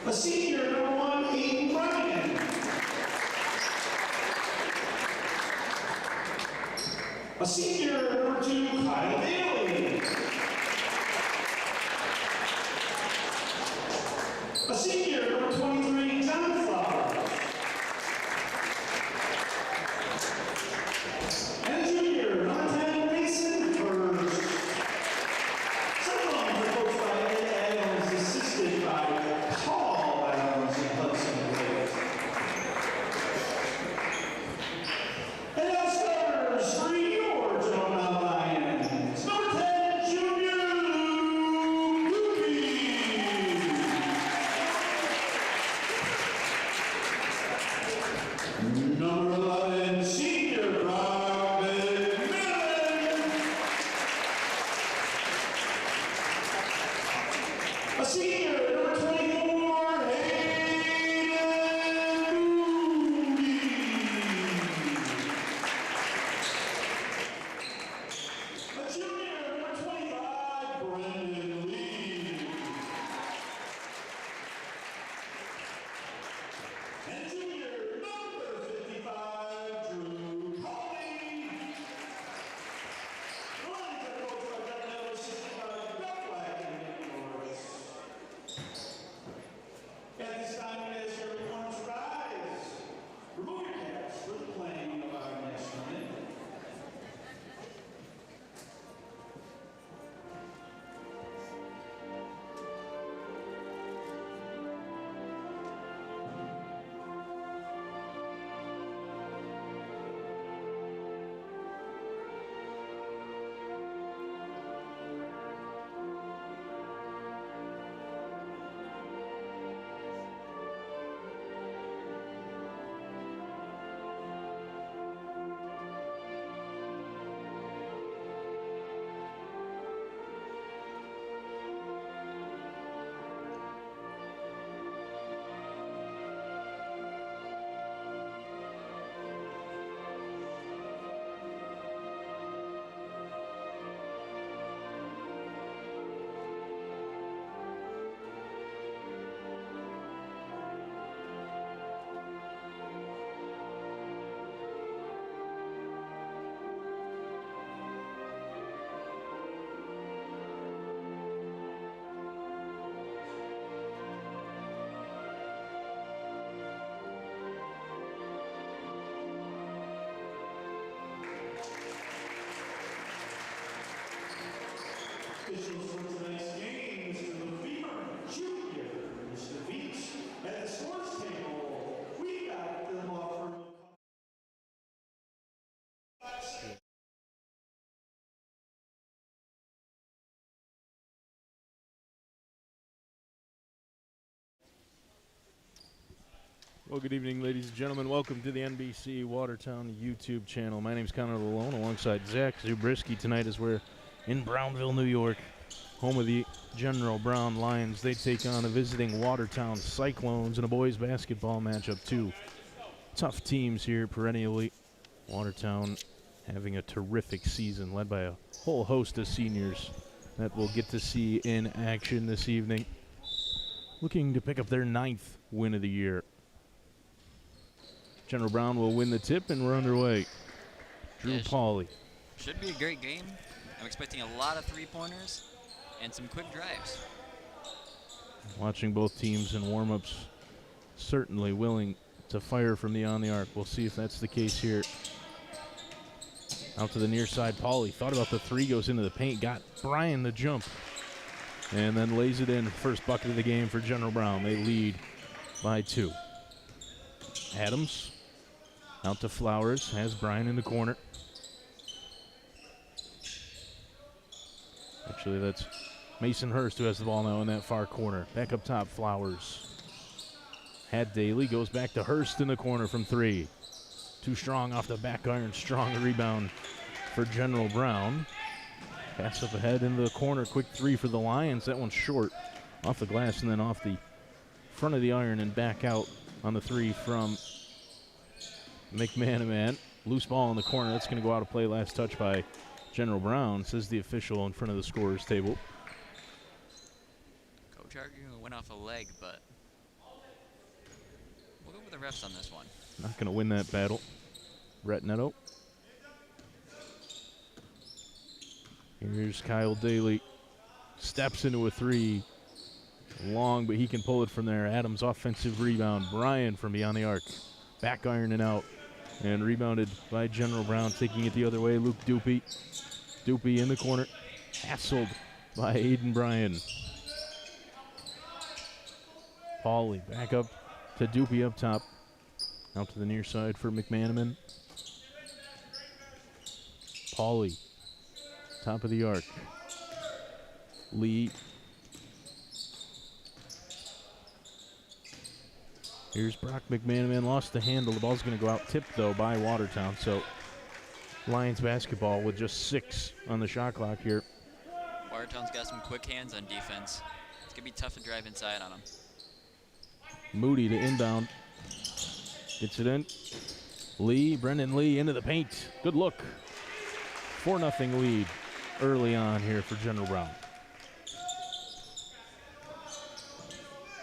A senior, number 1, Aiden Bryan. A senior, number 2, Kyle Bailey. A senior, number 23, John Flower. And a junior, number 10, Mason Hurst. Some of them are coached by Ed Adams, assisted by Paul Adams and Hudson Wade. And now starters for your Jonah Lions. Number 10, Junior Luke. Number 11, Senior Brock McMillan. A senior, number 24, Hayden Moody. A junior, number 25, Brendan Lee. And junior, number 55, Drew Colley. The Lions are coached by Doug Miller, assisted by Doug Black and Nick Norris. At this time, we ask everyone to rise. Remove your caps for the playing of our national anthem. Officials for tonight's game, Mr. Lefevre Jr., Mr. Veach. At the scores table, we got them offered. Well, good evening, ladies and gentlemen. Welcome to the NBC Watertown YouTube channel. My name is Connor Lalone, alongside Zach Zubrisky. Tonight as we're in Brownville, New York, home of the General Brown Lions. They take on the visiting Watertown Cyclones in a boys basketball matchup. Two tough teams here perennially. Watertown having a terrific season, led by a whole host of seniors that we'll get to see in action this evening, looking to pick up their 9th win of the year. General Brown will win the tip, and we're underway. Drew Pauly. Should be a great game. I'm expecting a lot of three-pointers and some quick drives. Watching both teams in warm-ups, certainly willing to fire from beyond the arc. We'll see if that's the case here. Out to the near side, Pauly thought about the three, goes into the paint, got Bryan the jump, and then lays it in. First bucket of the game for General Brown. They lead by 2. Adams out to Flowers, has Bryan in the corner. Actually, that's Mason Hurst who has the ball now in that far corner. Back up top, Flowers. Had Daly, goes back to Hurst in the corner from 3. Too strong off the back iron, strong rebound for General Brown. Pass up ahead into the corner, quick 3 for the Lions. That one's short, off the glass and then off the front of the iron and back out on the 3 from McManaman. Loose ball in the corner. That's going to go out of play. Last touch by General Brown, says the official in front of the scorer's table. Coach arguing went off a leg, but We'll go with the refs on this one. Not going to win that battle. Brett Neto. Here's Kyle Daly. Steps into a three. Long, but he can pull it from there. Adams offensive rebound. Bryan from beyond the arc. Back ironing out. And rebounded by General Brown. Taking it the other way, Luke Dupe. Dupe in the corner. Hassled by Aiden Bryan. Pauly back up to Dupe up top. Out to the near side for McManaman. Pauly. Top of the arc. Lee. Here's Brock McManaman, lost the handle. The ball's going to go out, tipped though by Watertown. So Lions basketball with just 6 on the shot clock here. Watertown's got some quick hands on defense. It's going to be tough to drive inside on them. Moody to inbound. Gets it in. Lee, Brendan Lee into the paint. Good look. 4-0 lead early on here for General Brown.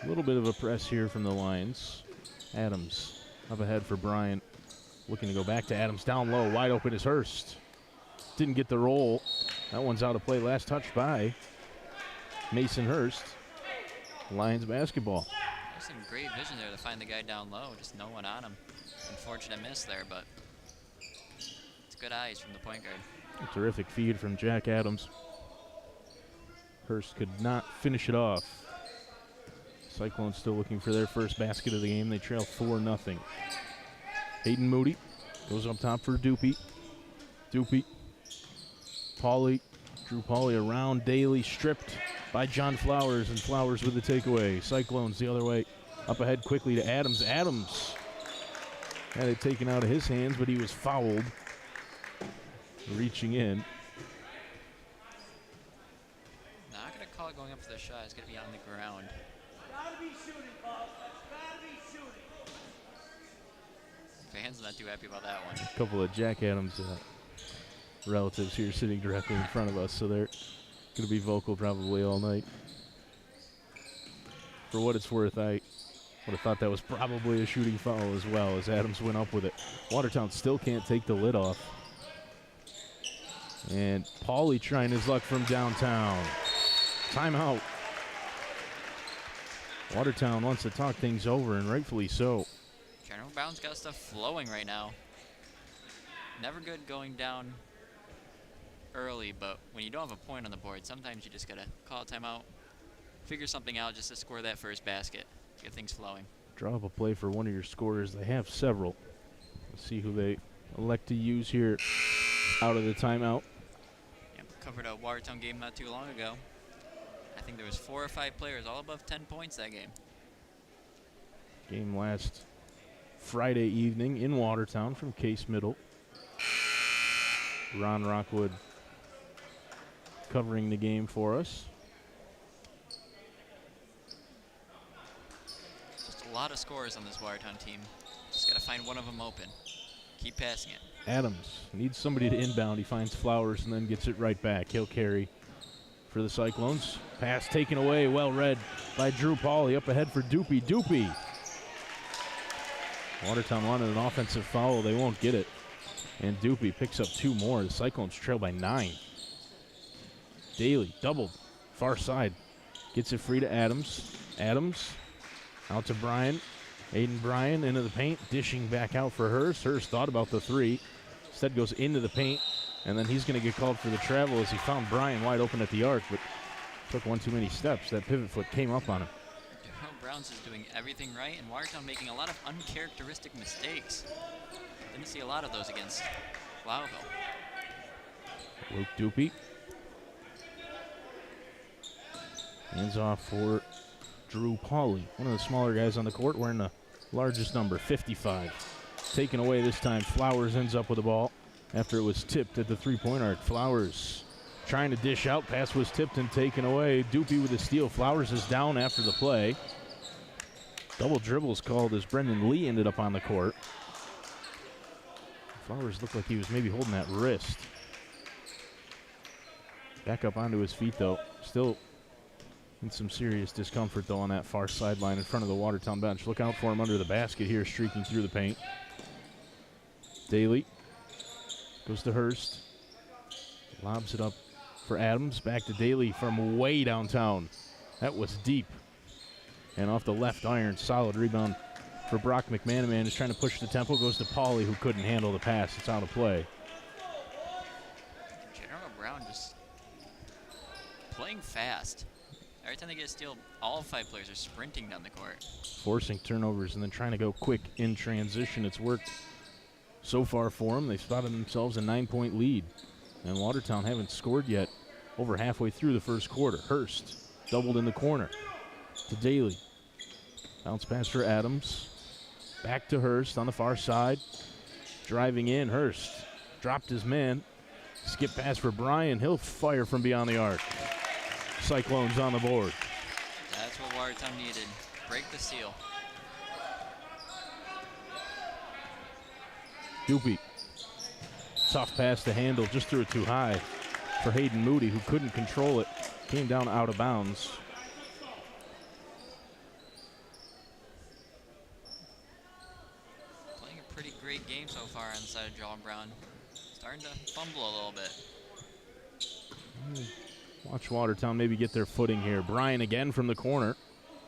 A little bit of a press here from the Lions. Adams up ahead for Bryan. Looking to go back to Adams. Down low. Wide open is Hurst. Didn't get the roll. That one's out of play. Last touch by Mason Hurst. Lions basketball. There's some great vision there to find the guy down low. Just no one on him. Unfortunate miss there, but it's good eyes from the point guard. A terrific feed from Jack Adams. Hurst could not finish it off. Cyclones still looking for their first basket of the game. They trail 4-0. Hayden Moody goes up top for Dupe. Dupe. Pauly. Drew Pauly around Daly, stripped by John Flowers, and Flowers with the takeaway. Cyclones the other way. Up ahead quickly to Adams. Adams had it taken out of his hands, but he was fouled. Reaching in. Not going to call it going up for the shot. It's going to be on the ground. Fans not too happy about that one. A couple of Jack Adams relatives here sitting directly in front of us, so they're going to be vocal probably all night. For what it's worth, I would have thought that was probably a shooting foul as well, as Adams went up with it. Watertown still can't take the lid off. And Pauly trying his luck from downtown. Timeout. Watertown wants to talk things over, and rightfully so. General Brown's got stuff flowing right now. Never good going down early, but when you don't have a point on the board, sometimes you just got to call a timeout, figure something out just to score that first basket, get things flowing. Draw up a play for one of your scorers. They have several. Let's see who they elect to use here out of the timeout. Yep, covered a Watertown game not too long ago. I think there was 4 or 5 players all above 10 points that game. Game last Friday evening in Watertown from Case Middle. Ron Rockwood covering the game for us. Just a lot of scores on this Watertown team. Just got to find one of them open. Keep passing it. Adams needs somebody to inbound. He finds Flowers and then gets it right back. He'll carry for the Cyclones. Pass taken away, well read by Drew Pauly. Up ahead for Dupe. Dupe. Watertown wanted an offensive foul. They won't get it. And Dupe picks up 2 more. The Cyclones trail by 9. Daly doubled. Far side. Gets it free to Adams. Adams out to Bryan. Aiden Bryan into the paint. Dishing back out for Hurst. Hurst thought about the 3. Instead goes into the paint. And then he's going to get called for the travel as he found Bryan wide open at the arc, but took one too many steps. That pivot foot came up on him. General Brown's is doing everything right, and Watertown making a lot of uncharacteristic mistakes. Didn't see a lot of those against Blauville. Luke Dupe. Hands off for Drew Pauly, one of the smaller guys on the court, wearing the largest number, 55. Taken away this time. Flowers ends up with the ball after it was tipped at the three-point arc. Flowers trying to dish out. Pass was tipped and taken away. Dupe with a steal. Flowers is down after the play. Double dribbles called as Brendan Lee ended up on the court. Flowers looked like he was maybe holding that wrist. Back up onto his feet, though. Still In some serious discomfort, though, on that far sideline in front of the Watertown bench. Look out for him under the basket here, streaking through the paint. Daly goes to Hurst. Lobs it up for Adams. Back to Daly from way downtown. That was deep. And off the left iron, solid rebound for Brock McManaman. Is trying to push the tempo. Goes to Pauly, who couldn't handle the pass. It's out of play. General Brown just playing fast. Every time they get a steal, all 5 players are sprinting down the court. Forcing turnovers and then trying to go quick in transition. It's worked so far for them. They've spotted themselves a 9-point lead. And Watertown haven't scored yet over halfway through the first quarter. Hurst doubled in the corner to Daly. Bounce pass for Adams. Back to Hurst on the far side. Driving in, Hurst dropped his man. Skip pass for Bryan. He'll fire from beyond the arc. Cyclones on the board. That's what Watertown needed. Break the seal. Doopy. Tough pass to handle. Just threw it too high for Hayden Moody, who couldn't control it. Came down out of bounds. Playing a pretty great game so far on the side of John Brown. Starting to fumble a little bit. Watch Watertown maybe get their footing here. Bryan again from the corner.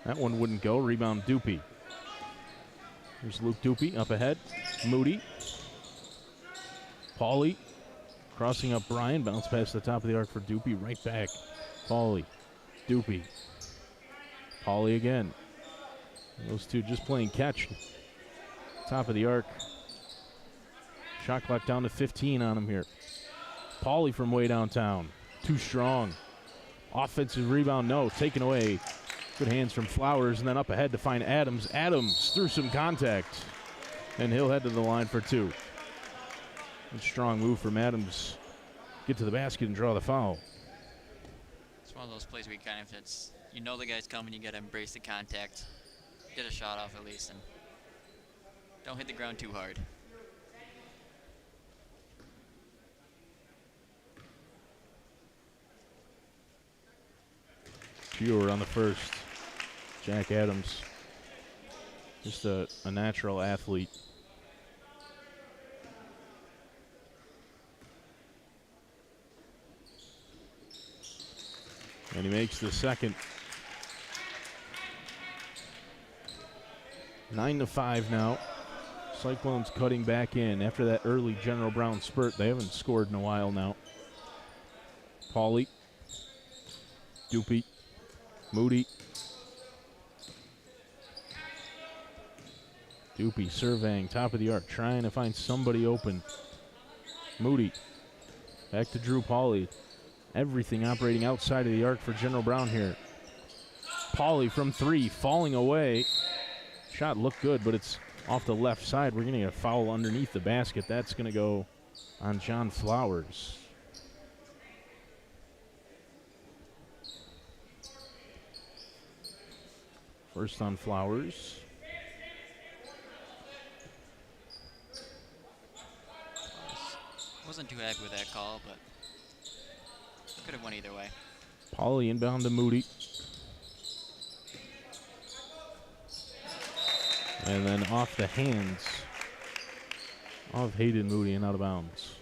That one wouldn't go. Rebound Doopy. Here's Luke Doopy up ahead. Moody. Pauly crossing up Bryan. Bounce past the top of the arc for Doopy. Right back. Pauly. Doopy. Pauly again. Those two just playing catch. Top of the arc. Shot clock down to 15 on him here. Pauly from way downtown. Too strong. Offensive rebound, no. Taken away. Good hands from Flowers, and then up ahead to find Adams. Adams through some contact, and he'll head to the line for 2. A strong move from Adams. Get to the basket and draw the foul. It's one of those plays where you kind of, you know the guy's coming, you got to embrace the contact. Get a shot off at least, and don't hit the ground too hard. Pure on the first. Jack Adams, just a natural athlete. And he makes the second. 9-5 now. Cyclones cutting back in after that early General Brown spurt. They haven't scored in a while now. Pauly. Doopy. Moody. Doopy surveying top of the arc, trying to find somebody open. Moody. Back to Drew Pauly. Everything operating outside of the arc for General Brown here. Pauly from 3, falling away. Shot looked good, but it's off the left side. We're going to get a foul underneath the basket. That's going to go on John Flowers. First on Flowers. Wasn't too happy with that call, but could have went either way. Pauly inbound to Moody. And then off the hands of Hayden Moody and out of bounds.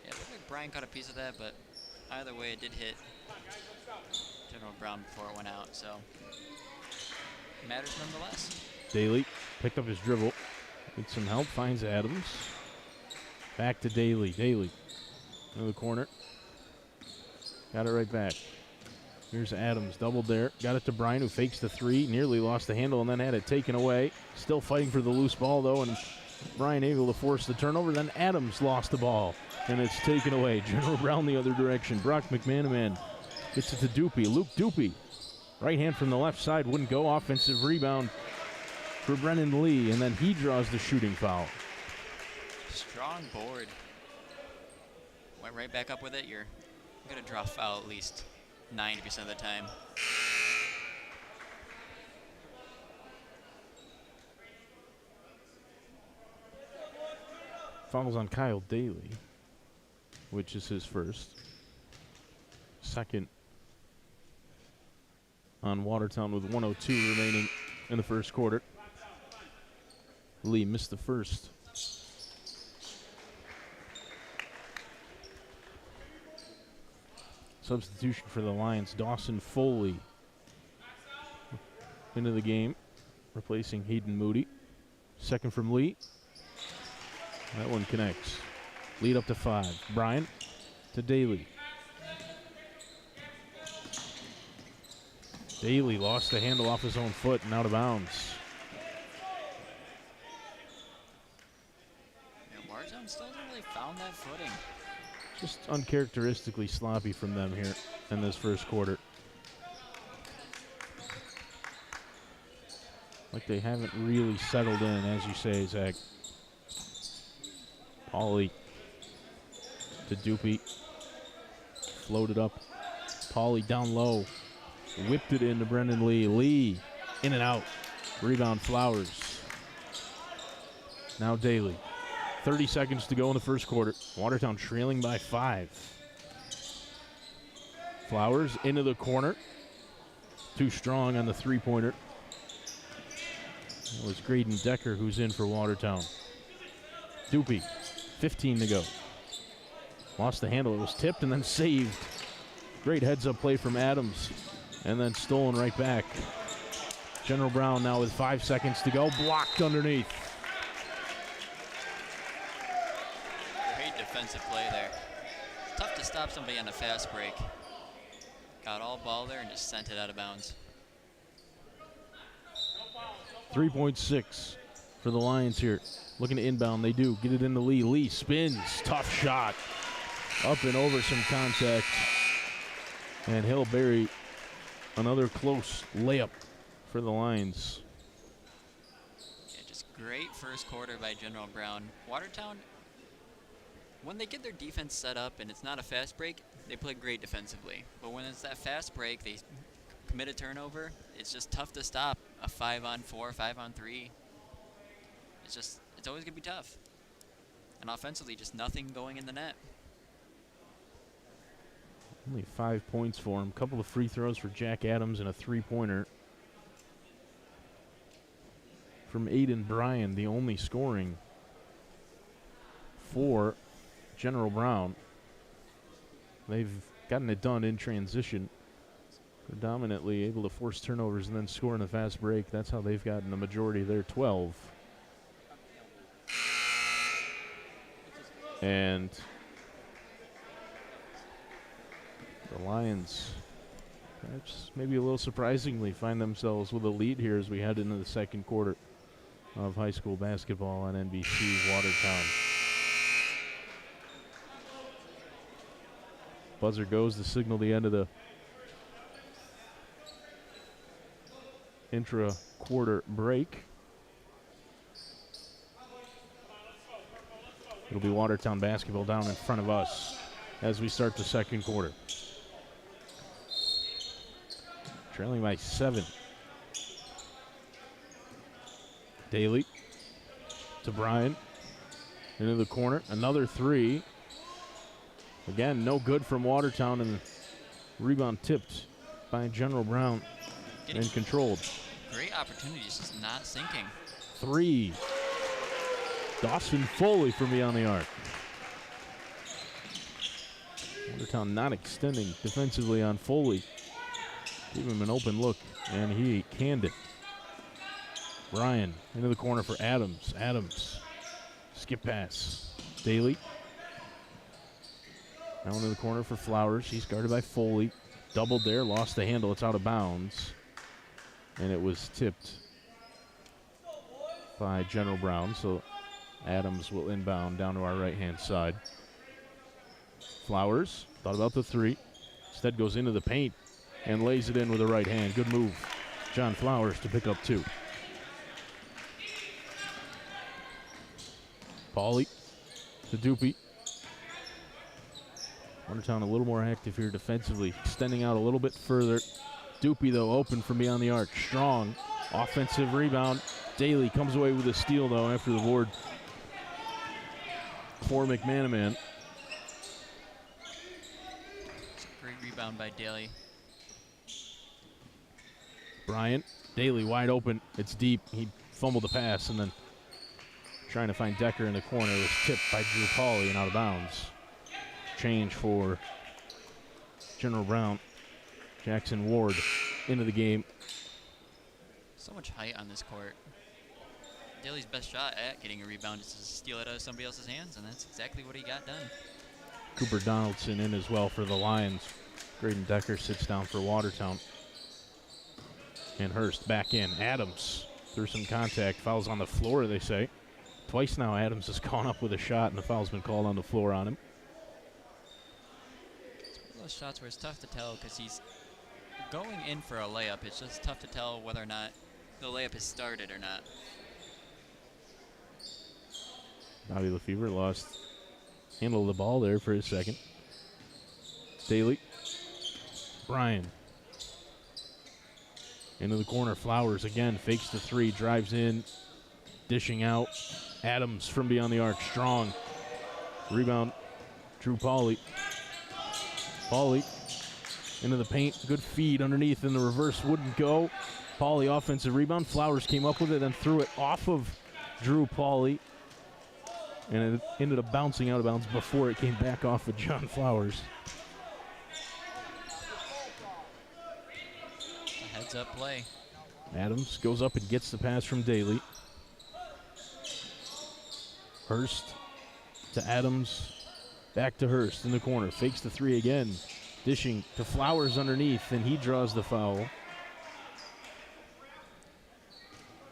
Yeah, it looked like Bryan caught a piece of that, but either way it did hit General Brown before it went out, so it matters nonetheless. Daly picked up his dribble. Needs some help, finds Adams. Back to Daly. Daly into the corner. Got it right back. Here's Adams, doubled there. Got it to Bryan, who fakes the 3. Nearly lost the handle and then had it taken away. Still fighting for the loose ball, though, and Bryan able to force the turnover. Then Adams lost the ball, and it's taken away. General Brown the other direction. Brock McManaman gets it to Doopy. Luke Doopy. Right hand from the left side wouldn't go. Offensive rebound for Brennan Lee, and then he draws the shooting foul. Strong board. Went right back up with it. You're going to draw a foul at least 90% of the time. Fouls on Kyle Daly, which is his first. Second on Watertown with 1:02 remaining in the first quarter. Lee missed the first. Substitution for the Lions, Dawson Foley into the game, replacing Hayden Moody. Second from Lee. That one connects. Lead up to 5. Bryant to Daly. Daly lost the handle off his own foot and out of bounds. Yeah, Watertown still hasn't really found that footing. Just uncharacteristically sloppy from them here in this first quarter. Like they haven't really settled in, as you say, Zach. Pauly to Doopy. Floated up. Pauly down low. Whipped it into Brendan Lee. Lee in and out. Rebound Flowers. Now Daly. 30 seconds to go in the first quarter. Watertown trailing by 5. Flowers into the corner. Too strong on the three-pointer. It was Graydon Decker who's in for Watertown. Doopy, 15 to go. Lost the handle. It was tipped and then saved. Great heads-up play from Adams. And then stolen right back. General Brown now with 5 seconds to go. Blocked underneath. Great defensive play there. Tough to stop somebody on a fast break. Got all ball there and just sent it out of bounds. 3.6 for the Lions here. Looking to inbound. They do. Get it into Lee. Lee spins. Tough shot. Up and over some contact. And he'll bury another close layup for the Lions. Yeah, just great first quarter by General Brown. Watertown, when they get their defense set up and it's not a fast break, they play great defensively. But when it's that fast break, they commit a turnover. It's just tough to stop a 5-on-4, 5-on-3. It's always going to be tough. And offensively, just nothing going in the net. Only 5 points for him. Couple of free throws for Jack Adams and a three-pointer from Aiden Bryan, the only scoring for General Brown. They've gotten it done in transition. Predominantly able to force turnovers and then score in a fast break. That's how they've gotten the majority of their 12. And the Lions, perhaps maybe a little surprisingly, find themselves with a lead here as we head into the second quarter of high school basketball on NBC Watertown. Buzzer goes to signal the end of the intra-quarter break. It'll be Watertown basketball down in front of us as we start the second quarter. Trailing by 7. Daly to Bryan. Into the corner. Another three. Again, no good from Watertown, and the rebound tipped by General Brown and controlled. Great opportunities, just not sinking. 3. Dawson Foley from beyond the arc. Watertown not extending defensively on Foley. Gave him an open look, and he canned it. Bryan into the corner for Adams. Adams, skip pass. Daly. Now into the corner for Flowers. He's guarded by Foley. Doubled there, lost the handle. It's out of bounds. And it was tipped by General Brown, so Adams will inbound down to our right-hand side. Flowers thought about the three. Instead goes into the paint and lays it in with the right hand. Good move. John Flowers to pick up 2. Pauly to Doopy. Watertown a little more active here defensively, extending out a little bit further. Doopy, though, open from beyond the arc. Strong offensive rebound. Daly comes away with a steal, though, after the board for McManaman. Great rebound by Daly. Bryant, Daly wide open. It's deep. He fumbled the pass and then trying to find Decker in the corner. It was tipped by Drew Pauly and out of bounds. Change for General Brown. Jackson Ward into the game. So much height on this court. Daly's best shot at getting a rebound is to steal it out of somebody else's hands, and that's exactly what he got done. Cooper Donaldson in as well for the Lions. Graydon Decker sits down for Watertown. And Hurst back in. Adams through some contact. Fouls on the floor, they say. Twice now Adams has gone up with a shot, and the foul's been called on the floor on him. It's one of those shots where it's tough to tell because he's going in for a layup. It's just tough to tell whether or not the layup has started or not. Bobby Lefevre lost handle of the ball there for his second. Daly. Bryan. Into the corner. Flowers again. Fakes the three. Drives in. Dishing out. Adams from beyond the arc. Strong. Rebound. Drew Pauly. Pauly into the paint. Good feed underneath, and the reverse wouldn't go. Pauly offensive rebound. Flowers came up with it, then threw it off of Drew Pauly. And it ended up bouncing out of bounds before it came back off of John Flowers. A heads-up play. Adams goes up and gets the pass from Daly. Hurst to Adams. Back to Hurst in the corner. Fakes the three again. Dishing to Flowers underneath, and he draws the foul.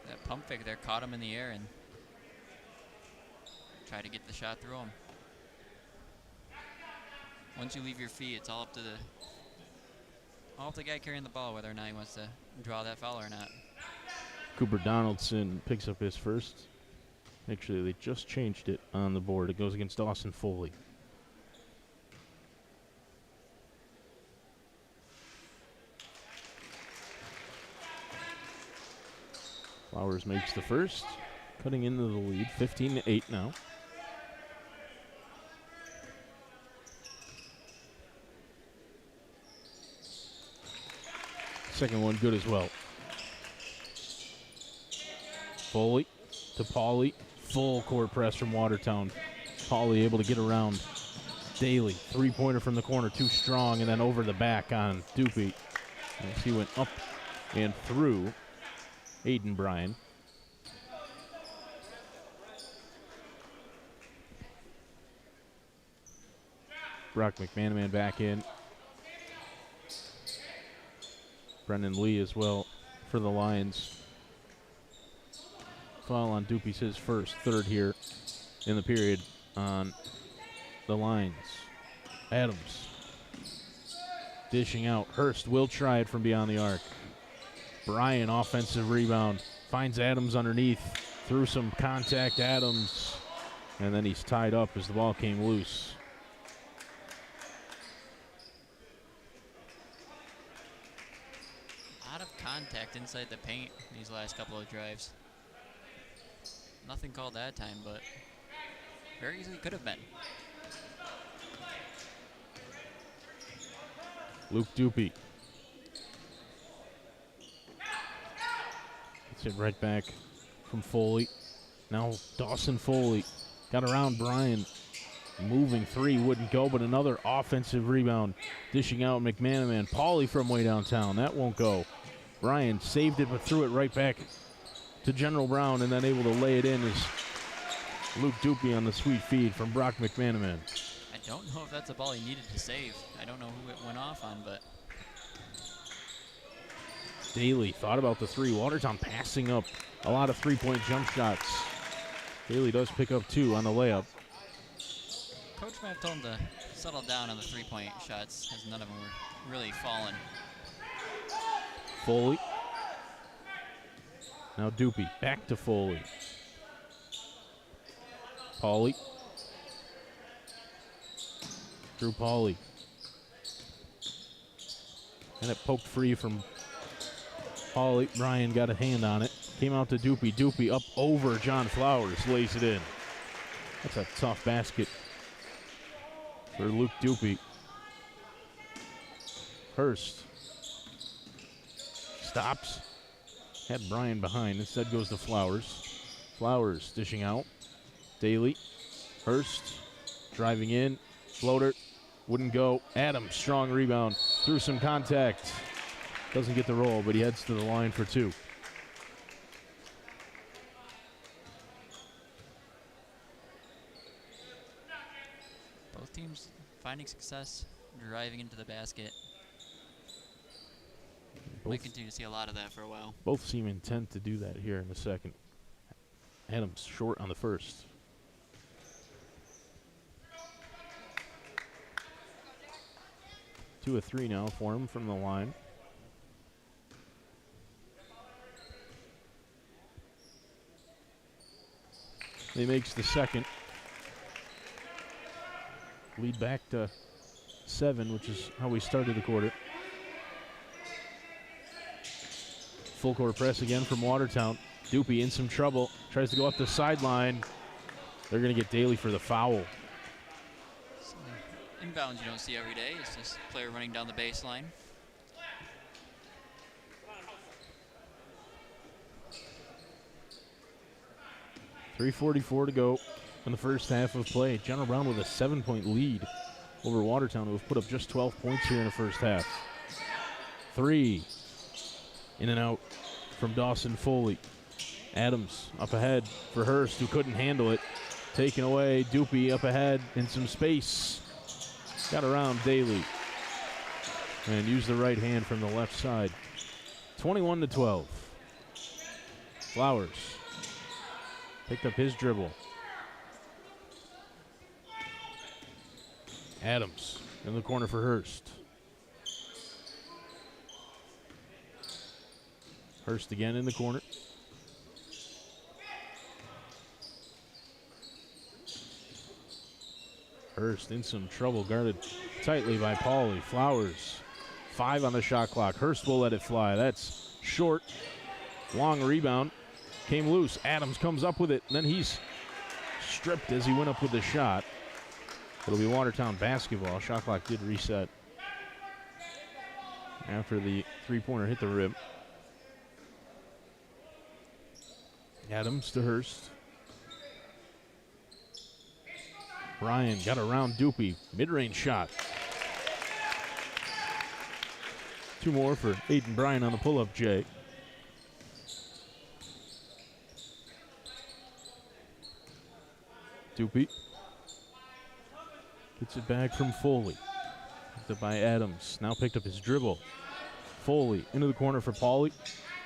That pump fake there caught him in the air and tried to get the shot through him. Once you leave your feet, it's all up to the guy carrying the ball whether or not he wants to draw that foul or not. Cooper Donaldson picks up his first. Actually, they just changed it on the board. It goes against Dawson Foley. Flowers makes the first, cutting into the lead, 15-8 now. Second one good as well. Foley to Pauly. Full court press from Watertown. Pauly able to get around Daly. Three-pointer from the corner, too strong, and then over the back on Dupe. As he went up and through Aiden Bryan. Brock McManaman back in. Brendan Lee as well for the Lions. Foul on Dupe's his first, third here in the period on the Lions. Adams dishing out. Hurst will try it from beyond the arc. Bryan, offensive rebound, finds Adams underneath, through some contact, Adams, and then he's tied up as the ball came loose. A lot of contact inside the paint these last couple of drives. Nothing called that time, but very easily could have been. Luke Dupe. Gets it right back from Foley. Now Dawson Foley got around Bryan. Moving three wouldn't go, but another offensive rebound. Dishing out McManaman. Pauly from way downtown. That won't go. Bryan saved it, but threw it right back to General Brown, and then able to lay it in is Luke Dupe on the sweet feed from Brock McManaman. I don't know if that's a ball he needed to save. I don't know who it went off on, but Daly thought about the three. Watertown passing up a lot of three-point jump shots. Daly does pick up two on the layup. Coach might have told him to settle down on the three-point shots, as none of them were really falling. Foley. Now Dupe back to Foley. Pauly. Drew Pauly. And it poked free from Pauly. Bryan got a hand on it. Came out to Dupe. Dupe up over John Flowers. Lays it in. That's a tough basket for Luke Dupe. Hurst. Stops. Had Bryan behind. Instead goes to Flowers. Flowers dishing out. Daly. Hurst driving in. Floater. Wouldn't go. Adams, strong rebound. Through some contact. Doesn't get the roll, but he heads to the line for 2. Both teams finding success driving into the basket. Might continue to see a lot of that for a while. Both seem intent to do that here in the second. Adams short on the first. Two of 3 now for him from the line. He makes the second. Lead back to 7, which is how we started the quarter. Full court press again from Watertown. Dupe in some trouble. Tries to go up the sideline. They're going to get Daly for the foul. Inbounds you don't see every day. It's just a player running down the baseline. .344 to go in the first half of play. General Brown with a 7-point lead over Watertown, who have put up just 12 points here in the first half. 3. In and out from Dawson Foley. Adams up ahead for Hurst, who couldn't handle it. Taken away. Dupe up ahead in some space. Got around Daly. And used the right hand from the left side. 21-12. Flowers picked up his dribble. Adams in the corner for Hurst. Hurst again in the corner. Hurst in some trouble, guarded tightly by Pauly. Flowers, 5 on the shot clock. Hurst will let it fly. That's short. Long rebound. Came loose. Adams comes up with it, and then he's stripped as he went up with the shot. It'll be Watertown basketball. Shot clock did reset after the three-pointer hit the rim. Adams to Hurst. Bryan got around Dupe. Mid-range shot. 2 more for Aiden Bryan on the pull-up, Jay. Dupe gets it back from Foley. Picked up by Adams. Now picked up his dribble. Foley into the corner for Pauly,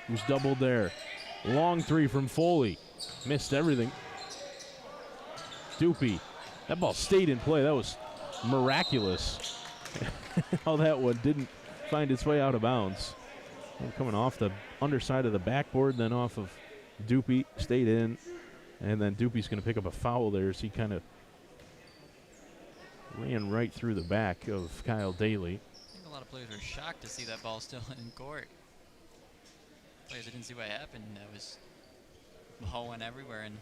who's doubled there. Long 3 from Foley. Missed everything. Dupe. That ball stayed in play. That was miraculous. How that one didn't find its way out of bounds. Coming off the underside of the backboard, then off of Dupe, stayed in. And then Dupe's going to pick up a foul there as he kind of ran right through the back of Kyle Daly. I think a lot of players were shocked to see that ball still in court. Players didn't see what happened. It was the ball went everywhere, and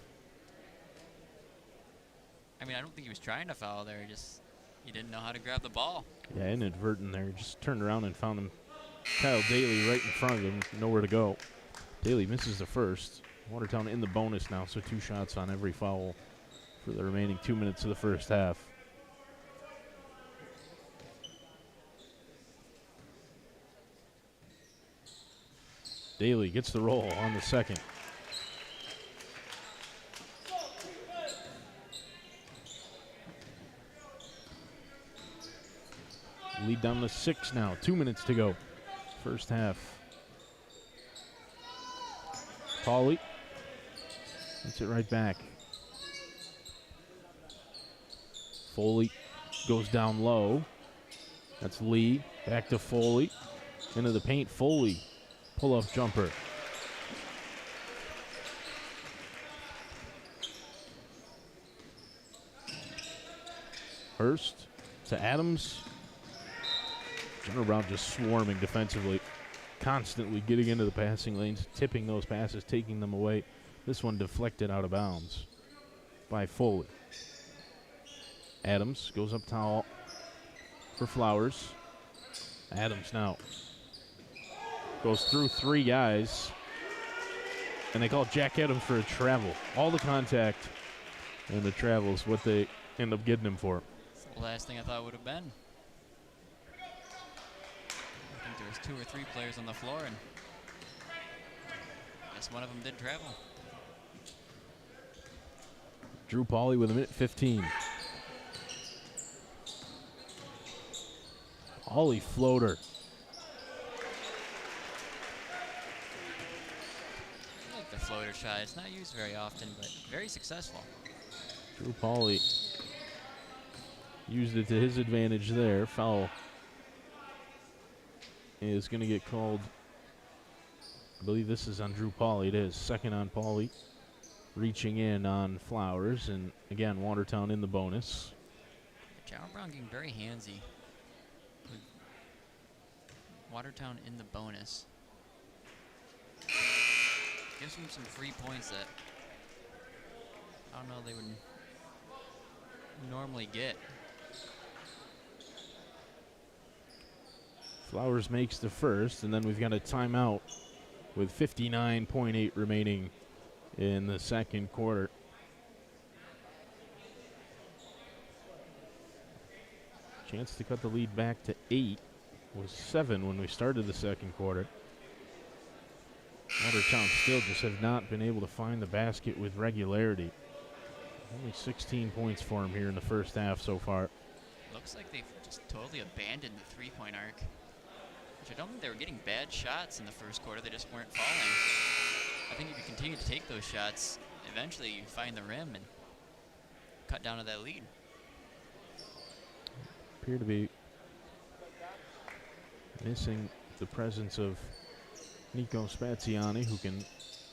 I mean, I don't think he was trying to foul there. Just he didn't know how to grab the ball. Yeah, inadvertent there. Just turned around and found him, Kyle Daly, right in front of him. Nowhere to go. Daly misses the first. Watertown in the bonus now, so 2 shots on every foul for the remaining 2 minutes of the first half. Daly gets the roll on the second. Lead down to 6 now. 2 minutes to go. First half. Pauly gets it right back. Foley goes down low. That's Lee. Back to Foley. Into the paint. Foley. Pull-up jumper. Hurst to Adams. General Brown just swarming defensively. Constantly getting into the passing lanes, tipping those passes, taking them away. This one deflected out of bounds by Foley. Adams goes up tall for Flowers. Adams now goes through 3 guys. and they call Jack Adams for a travel. All the contact and the travel is what they end up getting him for. It's the last thing I thought it would have been. I think there was 2 or 3 players on the floor, and I guess one of them did travel. Drew Pauly with 1:15. Pauly floater. I like the floater shot. It's not used very often, but very successful. Drew Pauly used it to his advantage there. Foul is going to get called. I believe this is on Drew Pauly. It is. Second on Pauly. Reaching in on Flowers. And again, Watertown in the bonus. John Brown getting very handsy. With Watertown in the bonus. Gives them some free points that I don't know they would normally get. Flowers makes the first, and then we've got a timeout with 59.8 remaining in the second quarter. Chance to cut the lead back to 8. Was 7 when we started the second quarter. Watertown still just have not been able to find the basket with regularity. Only 16 points for him here in the first half so far. Looks like they've just totally abandoned the three-point arc. Which I don't think they were getting bad shots in the first quarter. They just weren't falling. I think if you continue to take those shots, eventually you find the rim and cut down to that lead. Appear to be missing the presence of Nico Spaziani, who can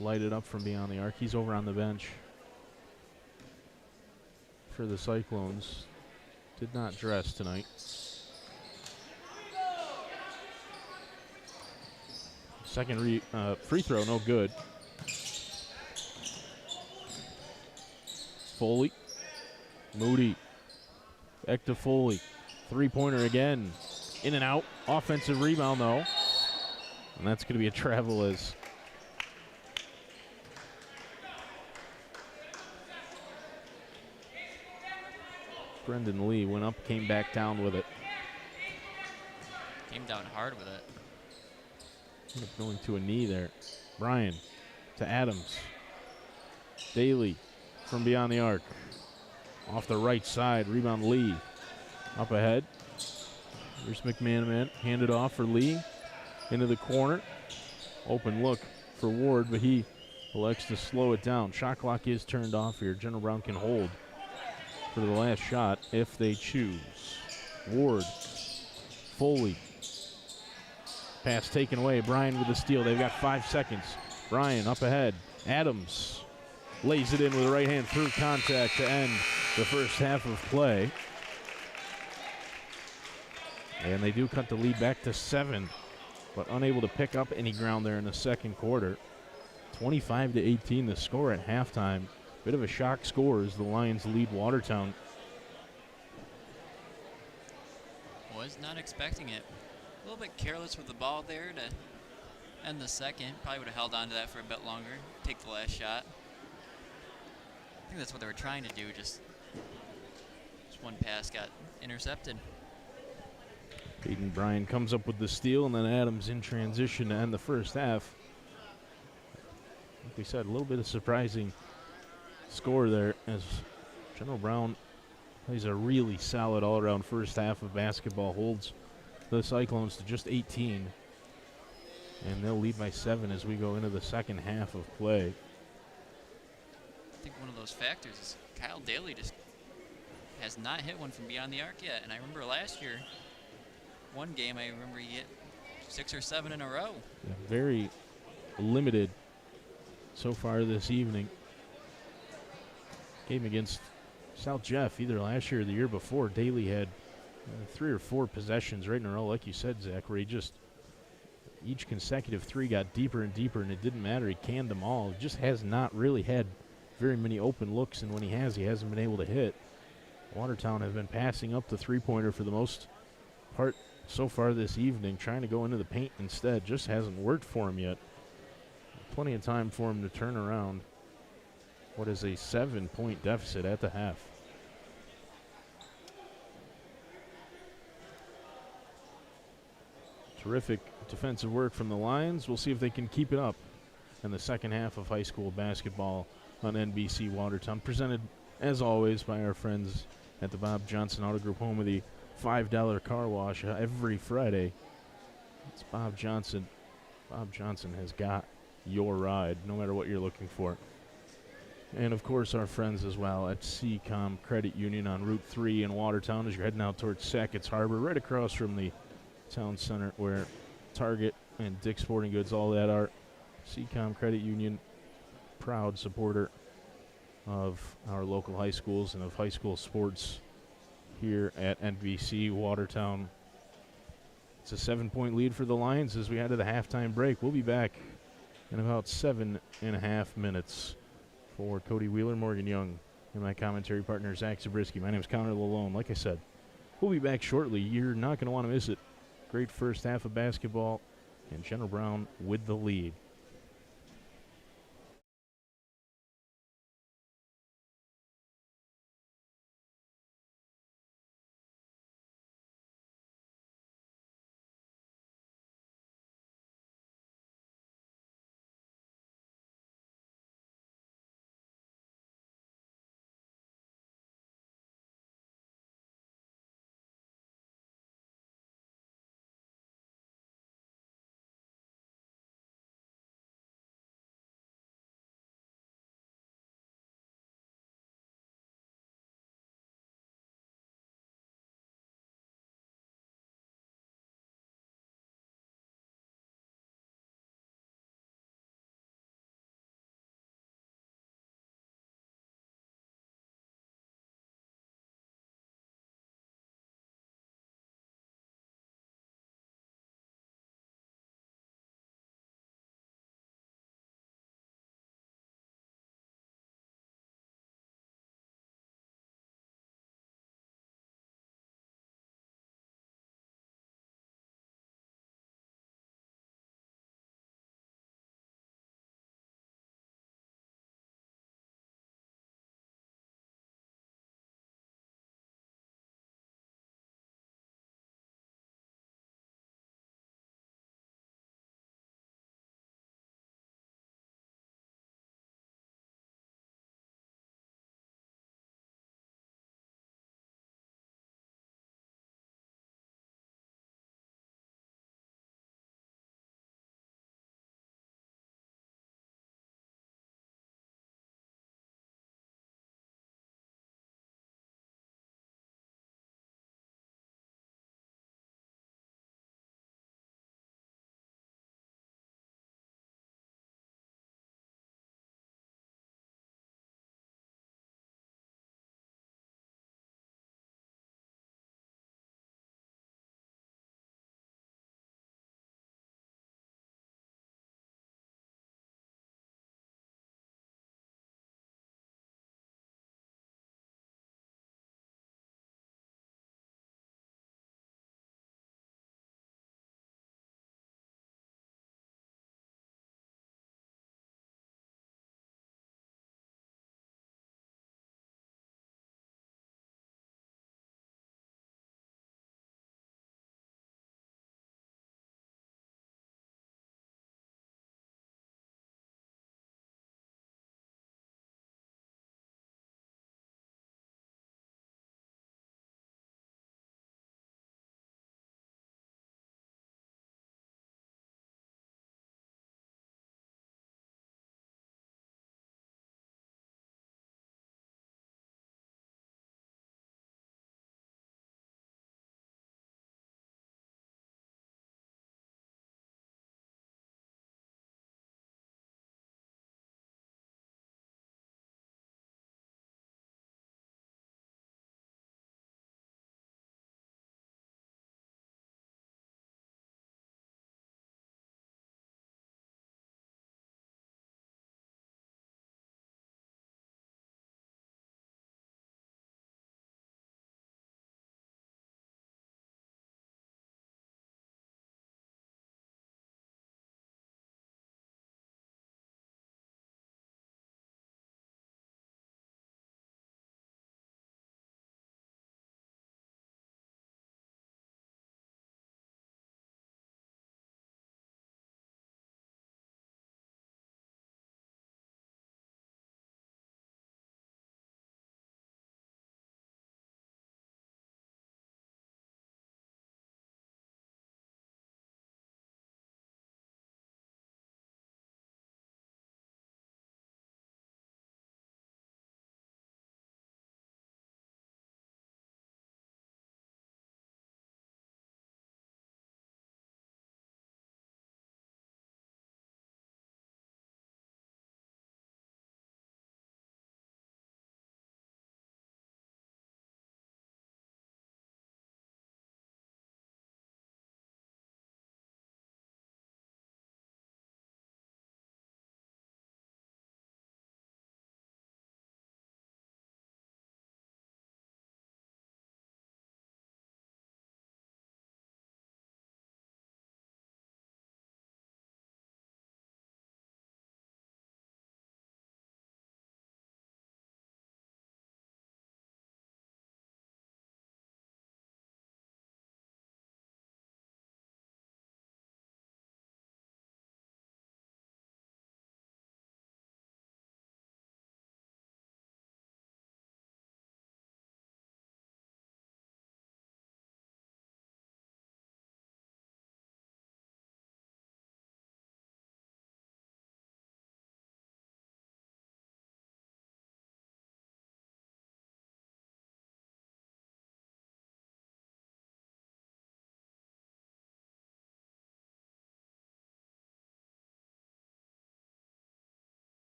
light it up from beyond the arc. He's over on the bench for the Cyclones. Did not dress tonight. Second free throw, no good. Foley. Moody. Back to Foley. Three-pointer again. In and out. Offensive rebound, though. And that's going to be a travel as Brendan Lee went up, came back down with it. Came down hard with it. Ended up going to a knee there. Bryan to Adams. Daly from beyond the arc. Off the right side, rebound Lee. Up ahead. Here's McManaman, handed off for Lee. Into the corner. Open look for Ward, but he elects to slow it down. Shot clock is turned off here. General Brown can hold for the last shot if they choose. Ward. Foley. Pass taken away. Bryan with the steal. They've got 5 seconds. Bryan up ahead. Adams lays it in with the right hand through contact to end the first half of play. And they do cut the lead back to 7, but unable to pick up any ground there in the second quarter. 25-18 the score at halftime. Bit of a shock score as the Lions lead Watertown. Was not expecting it. A little bit careless with the ball there to end the second. Probably would have held on to that for a bit longer. Take the last shot. I think that's what they were trying to do. Just one pass got intercepted. Peyton Bryan comes up with the steal, and then Adams in transition to end the first half. Like we said, a little bit of surprising score there as General Brown plays a really solid all-around first half of basketball, holds the Cyclones to just 18, and they'll lead by 7 as we go into the second half of play. I think one of those factors is Kyle Daly just has not hit one from beyond the arc yet, and I remember last year, one game I remember he hit 6 or 7 in a row. Yeah, very limited so far this evening. Game against South Jeff, either last year or the year before, Daly had 3 or 4 possessions right in a row, like you said, Zach, where he just, each consecutive 3 got deeper and deeper, and it didn't matter. He canned them all. He just has not really had very many open looks, and when he hasn't been able to hit. Watertown have been passing up the three-pointer for the most part so far this evening, trying to go into the paint instead. Just hasn't worked for him yet. Plenty of time for him to turn around what is a 7-point deficit at the half. Terrific defensive work from the Lions. We'll see if they can keep it up in the second half of high school basketball on NBC Watertown. Presented, as always, by our friends at the Bob Johnson Auto Group, home of the $5 car wash every Friday. It's Bob Johnson. Bob Johnson has got your ride, no matter what you're looking for. And, of course, our friends as well at CCOM Credit Union on Route 3 in Watertown as you're heading out towards Sackett's Harbor, right across from the town center where Target and Dick's Sporting Goods, all that are. CCOM Credit Union, proud supporter of our local high schools and of high school sports here at NBC Watertown. It's a 7-point lead for the Lions as we head to the halftime break. We'll be back in about 7.5 minutes. For Cody Wheeler, Morgan Young, and my commentary partner, Zach Zabriskie. My name is Connor Lalone. Like I said, we'll be back shortly. You're not going to want to miss it. Great first half of basketball, and General Brown with the lead.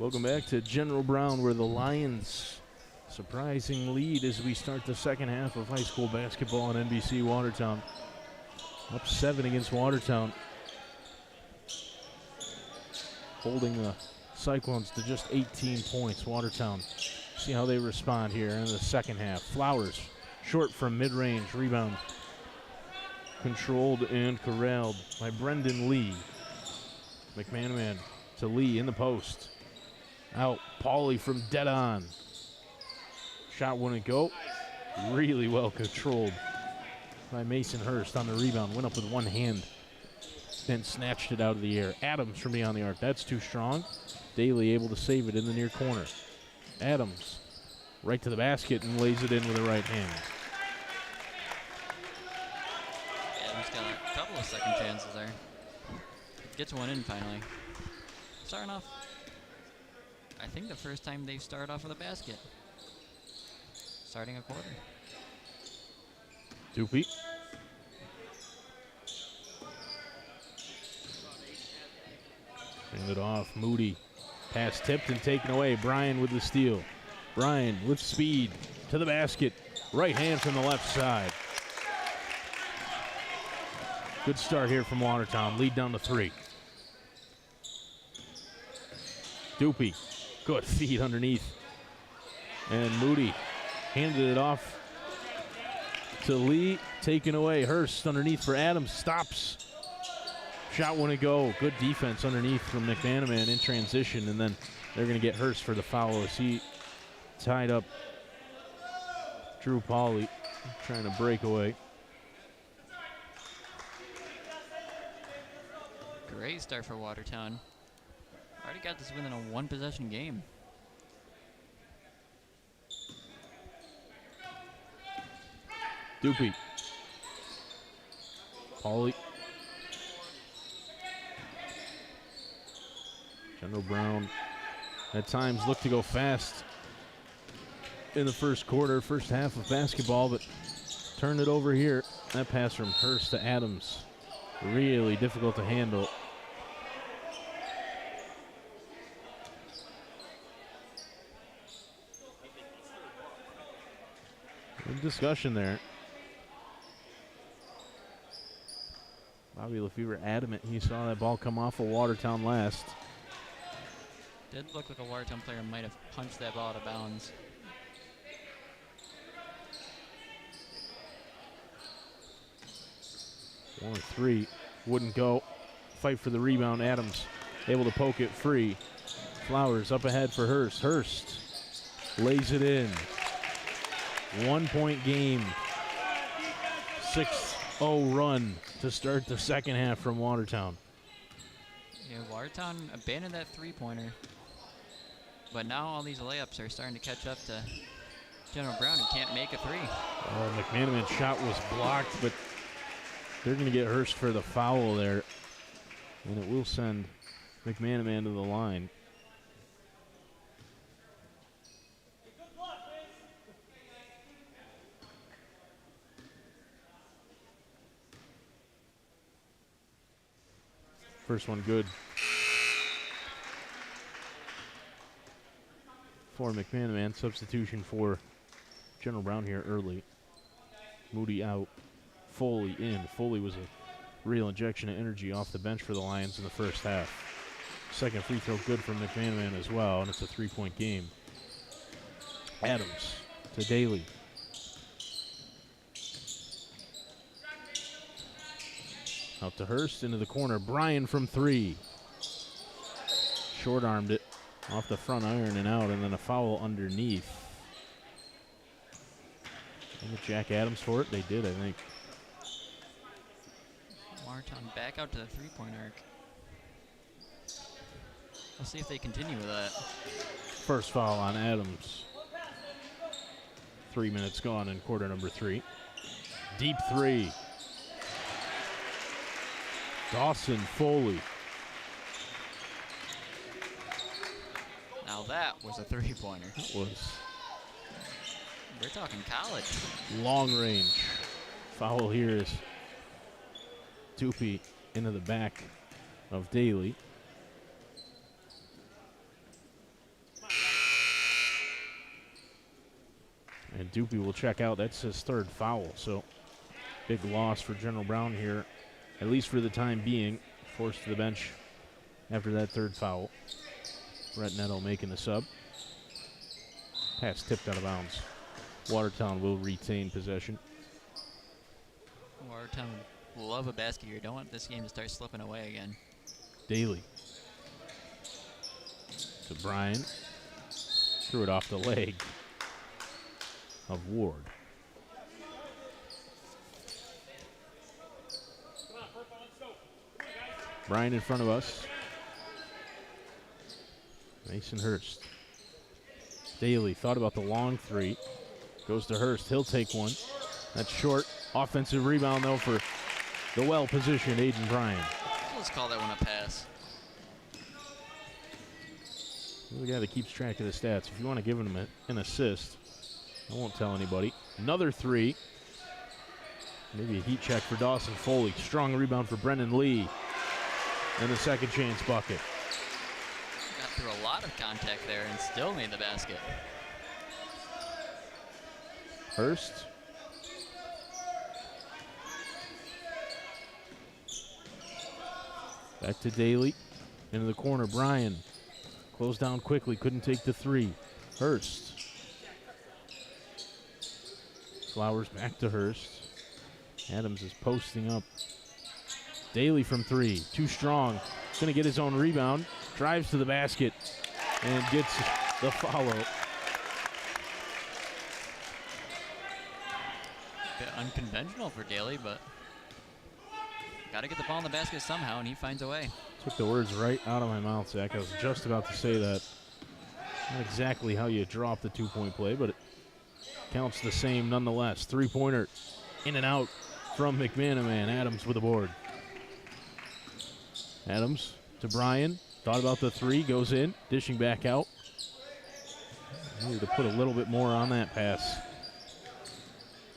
Welcome back to General Brown, where the Lions surprising lead as we start the second half of high school basketball on NBC Watertown. Up 7 against Watertown. Holding the Cyclones to just 18 points. Watertown, see how they respond here in the second half. Flowers, short from mid-range, rebound. Controlled and corralled by Brendan Lee. McManaman to Lee in the post. Out, Pauly from dead on. Shot wouldn't go. Really well controlled by Mason Hurst on the rebound. Went up with one hand, then snatched it out of the air. Adams from beyond the arc. That's too strong. Daly able to save it in the near corner. Adams right to the basket and lays it in with the right hand. Adams got a couple of second chances there. Gets one in finally. Starting off, I think the first time they've started off with a basket. Starting a quarter. Doopy. Hand it off. Moody. Pass tipped and taken away. Bryan with the steal. Bryan with speed to the basket. Right hand from the left side. Good start here from Watertown. Lead down to 3. Doopy. Good feed underneath. And Moody handed it off to Lee. Taken away. Hurst underneath for Adams. Stops. Shot wouldn't go. Good defense underneath from McManaman in transition. And then they're going to get Hurst for the foul as he tied up Drew Pauly trying to break away. Great start for Watertown. Already got this within a one-possession game. Doopy. Pauly. General Brown at times looked to go fast in the first quarter, first half of basketball, but turned it over here. That pass from Hurst to Adams. Really difficult to handle. Good discussion there. Bobby Lefevre adamant he saw that ball come off of Watertown last. Did look like a Watertown player might have punched that ball out of bounds. One three, wouldn't go. Fight for the rebound. Adams able to poke it free. Flowers up ahead for Hurst. Hurst lays it in. 1 point game. 6-0 run to start the second half from Watertown. Yeah, Watertown abandoned that three-pointer. But now all these layups are starting to catch up to General Brown, who can't make a three. Oh, McManaman's shot was blocked, but they're going to get Hurst for the foul there. And it will send McManaman to the line. First one good for McManaman. Substitution for General Brown here early. Moody out. Foley in. Foley was a real injection of energy off the bench for the Lions in the first half. Second free throw good from McManaman as well, and it's a 3-point game. Adams to Daly. Out to Hurst, into the corner. Bryan from 3. Short-armed it off the front iron and out, and then a foul underneath. And Jack Adams for it? They did, I think. Watertown back out to the three-point arc. We'll see if they continue with that. First foul on Adams. 3 minutes gone in quarter number 3. Deep 3. Dawson Foley. Now that was a three-pointer. That was We're talking college. long range. Foul here is Doopy into the back of Daly. And Doopy will check out. That's his third foul, so big loss for General Brown here, at least for the time being. Forced to the bench after that third foul. Brett Netto making the sub. Pass tipped out of bounds. Watertown will retain possession. Watertown will love a basket here. Don't want this game to start slipping away again. Daly to Bryan. Threw it off the leg of Ward. Bryan in front of us. Mason Hurst. Daly thought about the long three. Goes to Hurst. He'll take one. That's short. Offensive rebound, though, for the well-positioned Aiden Bryan. Let's call that one a pass. He's the guy that keeps track of the stats. If you want to give him an assist, I won't tell anybody. Another three. Maybe a heat check for Dawson Foley. Strong rebound for Brendan Lee. And the second chance bucket. Got through a lot of contact there and still made the basket. Hurst. Back to Daly. Into the corner. Bryan. Closed down quickly. Couldn't take the three. Hurst. Flowers back to Hurst. Adams is posting up. Daly from three. Too strong. Going to get his own rebound. Drives to the basket. And gets the follow. Bit unconventional for Daly, but got to get the ball in the basket somehow, and he finds a way. Took the words right out of my mouth, Zach. I was just about to say that. Not exactly how you drop the two-point play, but it counts the same nonetheless. Three-pointer in and out from McManaman. Adams with a board. Adams to Bryan. Thought about the three. Goes in. Dishing back out. Needed to put a little bit more on that pass.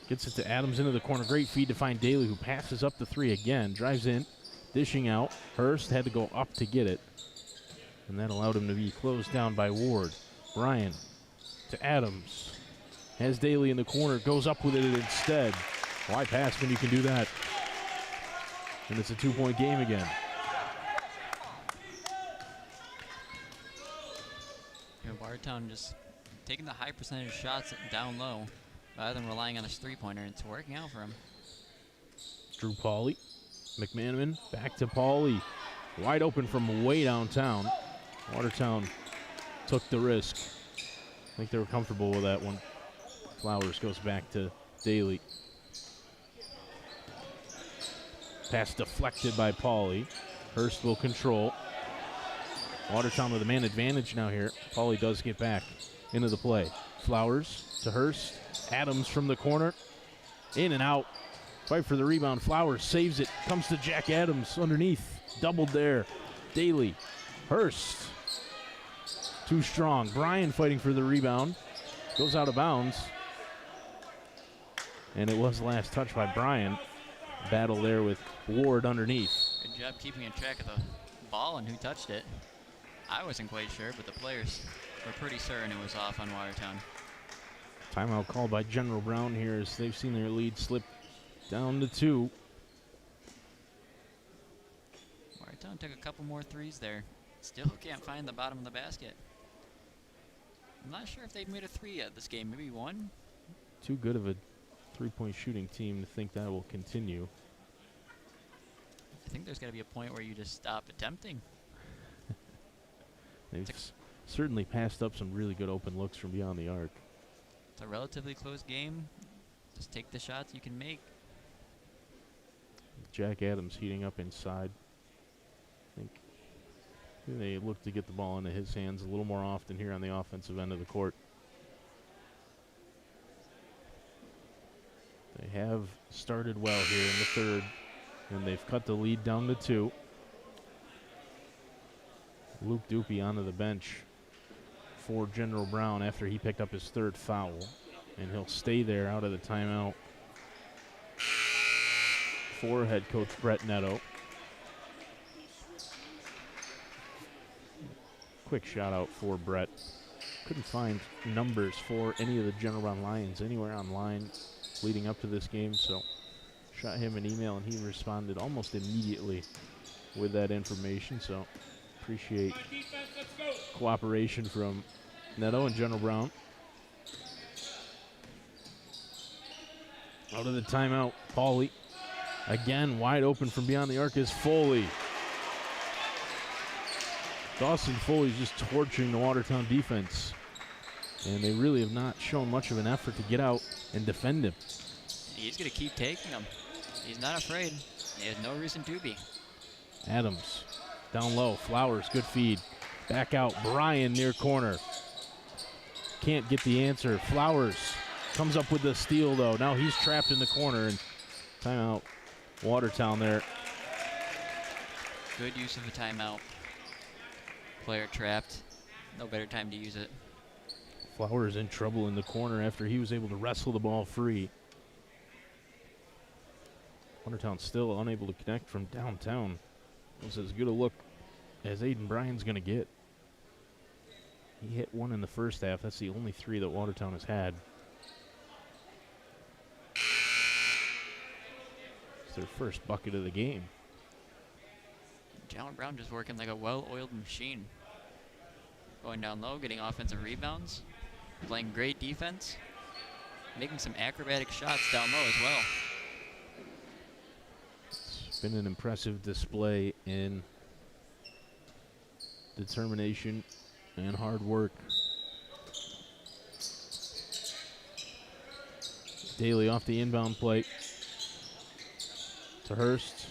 Gets it to Adams into the corner. Great feed to find Daly, who passes up the three again. Drives in. Dishing out. Hurst had to go up to get it. And that allowed him to be closed down by Ward. Bryan to Adams. Has Daly in the corner. Goes up with it instead. Why pass when you can do that? And it's a two-point game again. Watertown just taking the high percentage shots down low rather than relying on his three-pointer. It's working out for him. Drew Pauly. McManaman back to Pauly. Wide open from way downtown. Watertown took the risk. I think they were comfortable with that one. Flowers goes back to Daly. Pass deflected by Pauly. Hurst will control. Watertown with a man advantage now here. Pauly does get back into the play. Flowers to Hurst. Adams from the corner. In and out. Fight for the rebound. Flowers saves it. Comes to Jack Adams underneath. Doubled there. Daly. Hurst. Too strong. Bryan fighting for the rebound. Goes out of bounds. And it was last touch by Bryan. Battle there with Ward underneath. Good job keeping in track of the ball and who touched it. I wasn't quite sure, but the players were pretty certain it was off on Watertown. Timeout called by General Brown here as they've seen their lead slip down to 2. Watertown took a couple more threes there. Still can't find the bottom of the basket. I'm not sure if they've made a three yet this game. Maybe one? Too good of a three-point shooting team to think that will continue. I think there's got to be a point where you just stop attempting. They've certainly passed up some really good open looks from beyond the arc. It's a relatively close game. Just take the shots you can make. Jack Adams heating up inside. I think they look to get the ball into his hands a little more often here on the offensive end of the court. They have started well here in the third, and they've cut the lead down to 2. Luke Doopy onto the bench for General Brown after he picked up his third foul, and he'll stay there out of the timeout for head coach Brett Netto. Quick shout out for Brett. Couldn't find numbers for any of the General Brown Lions anywhere online leading up to this game, so shot him an email and he responded almost immediately with that information, so appreciate cooperation from Neto and General Brown. Out of the timeout, Pauly. Again, wide open from beyond the arc is Foley. Dawson Foley's just torching the Watertown defense, and they really have not shown much of an effort to get out and defend him. He's going to keep taking them. He's not afraid. He has no reason to be. Adams down low. Flowers, good feed. Back out. Bryan near corner. Can't get the answer. Flowers comes up with the steal, though. Now he's trapped in the corner, and timeout Watertown there. Good use of a timeout. Player trapped. No better time to use it. Flowers in trouble in the corner after he was able to wrestle the ball free. Watertown still unable to connect from downtown. That's as good a look as Aiden Bryan's going to get. He hit one in the first half. That's the only three that Watertown has had. It's their first bucket of the game. General Brown just working like a well-oiled machine. Going down low, getting offensive rebounds, playing great defense, making some acrobatic shots down low as well. It's been an impressive display in determination and hard work. Daly off the inbound play to Hurst.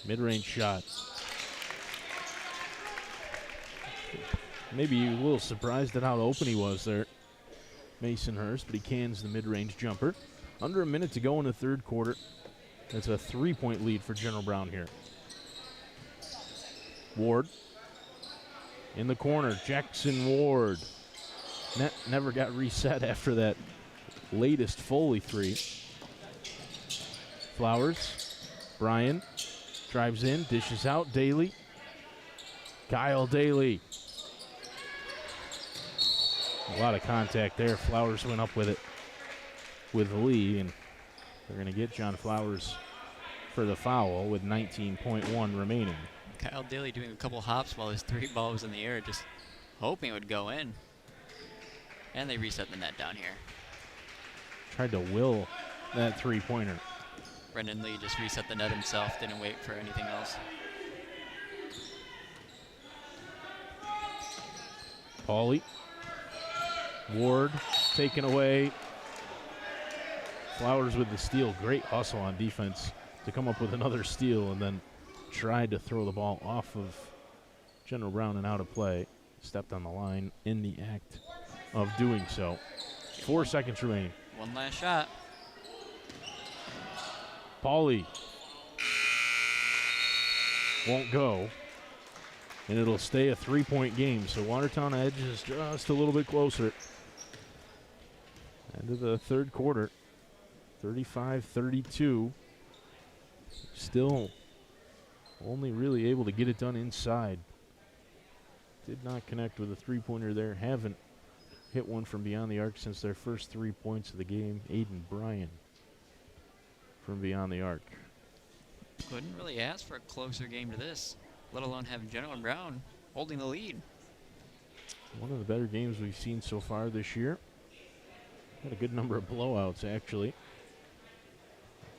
Mid-range shot. Maybe a little surprised at how open he was there, Mason Hurst, but he cans the mid-range jumper. Under a minute to go in the third quarter. That's a 3-point lead for General Brown here. Ward in the corner. Jackson Ward. Net never got reset after that latest Foley three. Flowers. Bryan drives in, dishes out. Daly. Kyle Daly. A lot of contact there. Flowers went up with it with Lee, and they're going to get John Flowers for the foul with 19.1 remaining. Kyle Daly doing a couple hops while his three ball was in the air, just hoping it would go in. And they reset the net down here. Tried to will that three-pointer. Brendan Lee just reset the net himself, didn't wait for anything else. Pauly. Ward taken away. Flowers with the steal. Great hustle on defense to come up with another steal, and then tried to throw the ball off of General Brown and out of play. Stepped on the line in the act of doing so. 4 seconds remaining. One last shot. Pauly won't go, and it'll stay a 3-point game. So Watertown edge is just a little bit closer. End of the third quarter, 35-32. Still only really able to get it done inside. Did not connect with a three-pointer there. Haven't hit one from beyond the arc since their first 3 points of the game. Aiden Bryan from beyond the arc. Couldn't really ask for a closer game to this, let alone have General Brown holding the lead. One of the better games we've seen so far this year. Had a good number of blowouts, actually.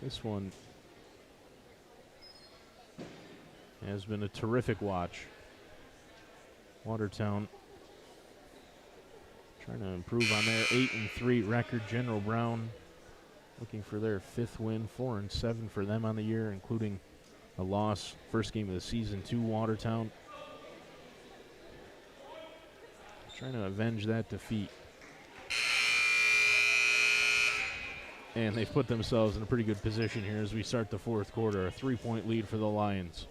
This one has been a terrific watch. Watertown trying to improve on their 8-3 record. General Brown looking for their 5th win, 4-7 for them on the year, including a loss first game of the season to Watertown. Trying to avenge that defeat. And they've put themselves in a pretty good position here as we start the fourth quarter. A 3-point lead for the Lions.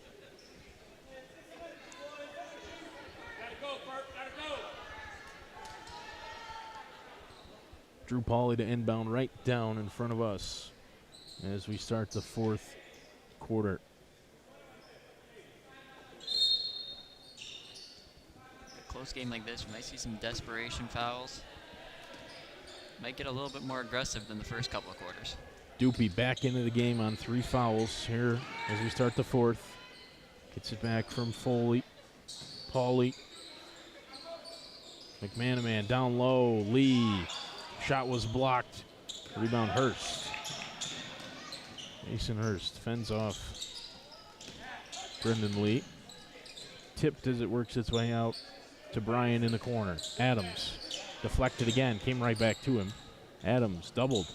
Drew Pauly to inbound right down in front of us as we start the fourth quarter. close game like this, we might see some desperation fouls. Might get a little bit more aggressive than the first couple of quarters. Doopy back into the game on 3 fouls here as we start the 4th. Gets it back from Foley. Pauly. McManaman down low. Lee. Shot was blocked. Rebound Hurst. Mason Hurst fends off Brendan Lee. Tipped as it works its way out to Bryan in the corner. Adams deflected again. Came right back to him. Adams doubled.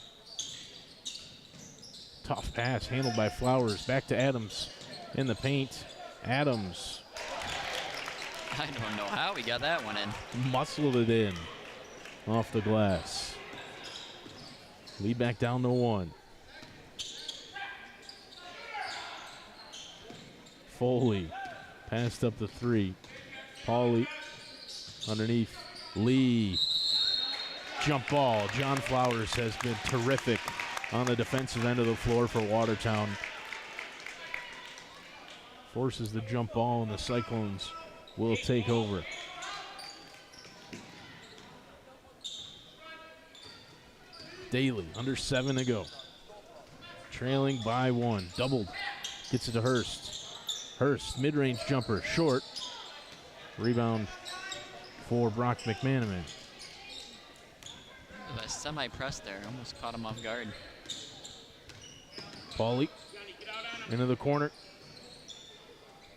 Tough pass handled by Flowers. Back to Adams in the paint. Adams I don't know how he got that one in. muscled it in off the glass. Lead back down to 1. Foley passed up the 3. Pauly underneath. Lee. Jump ball. John Flowers has been terrific on the defensive end of the floor for Watertown. Forces the jump ball, and the Cyclones will take over. Daly, under 7 to go. Trailing by 1. Doubled. Gets it to Hurst. Hurst, mid-range jumper, short. Rebound for Brock McManaman. A semi-press there, almost caught him off guard. Pauly into the corner.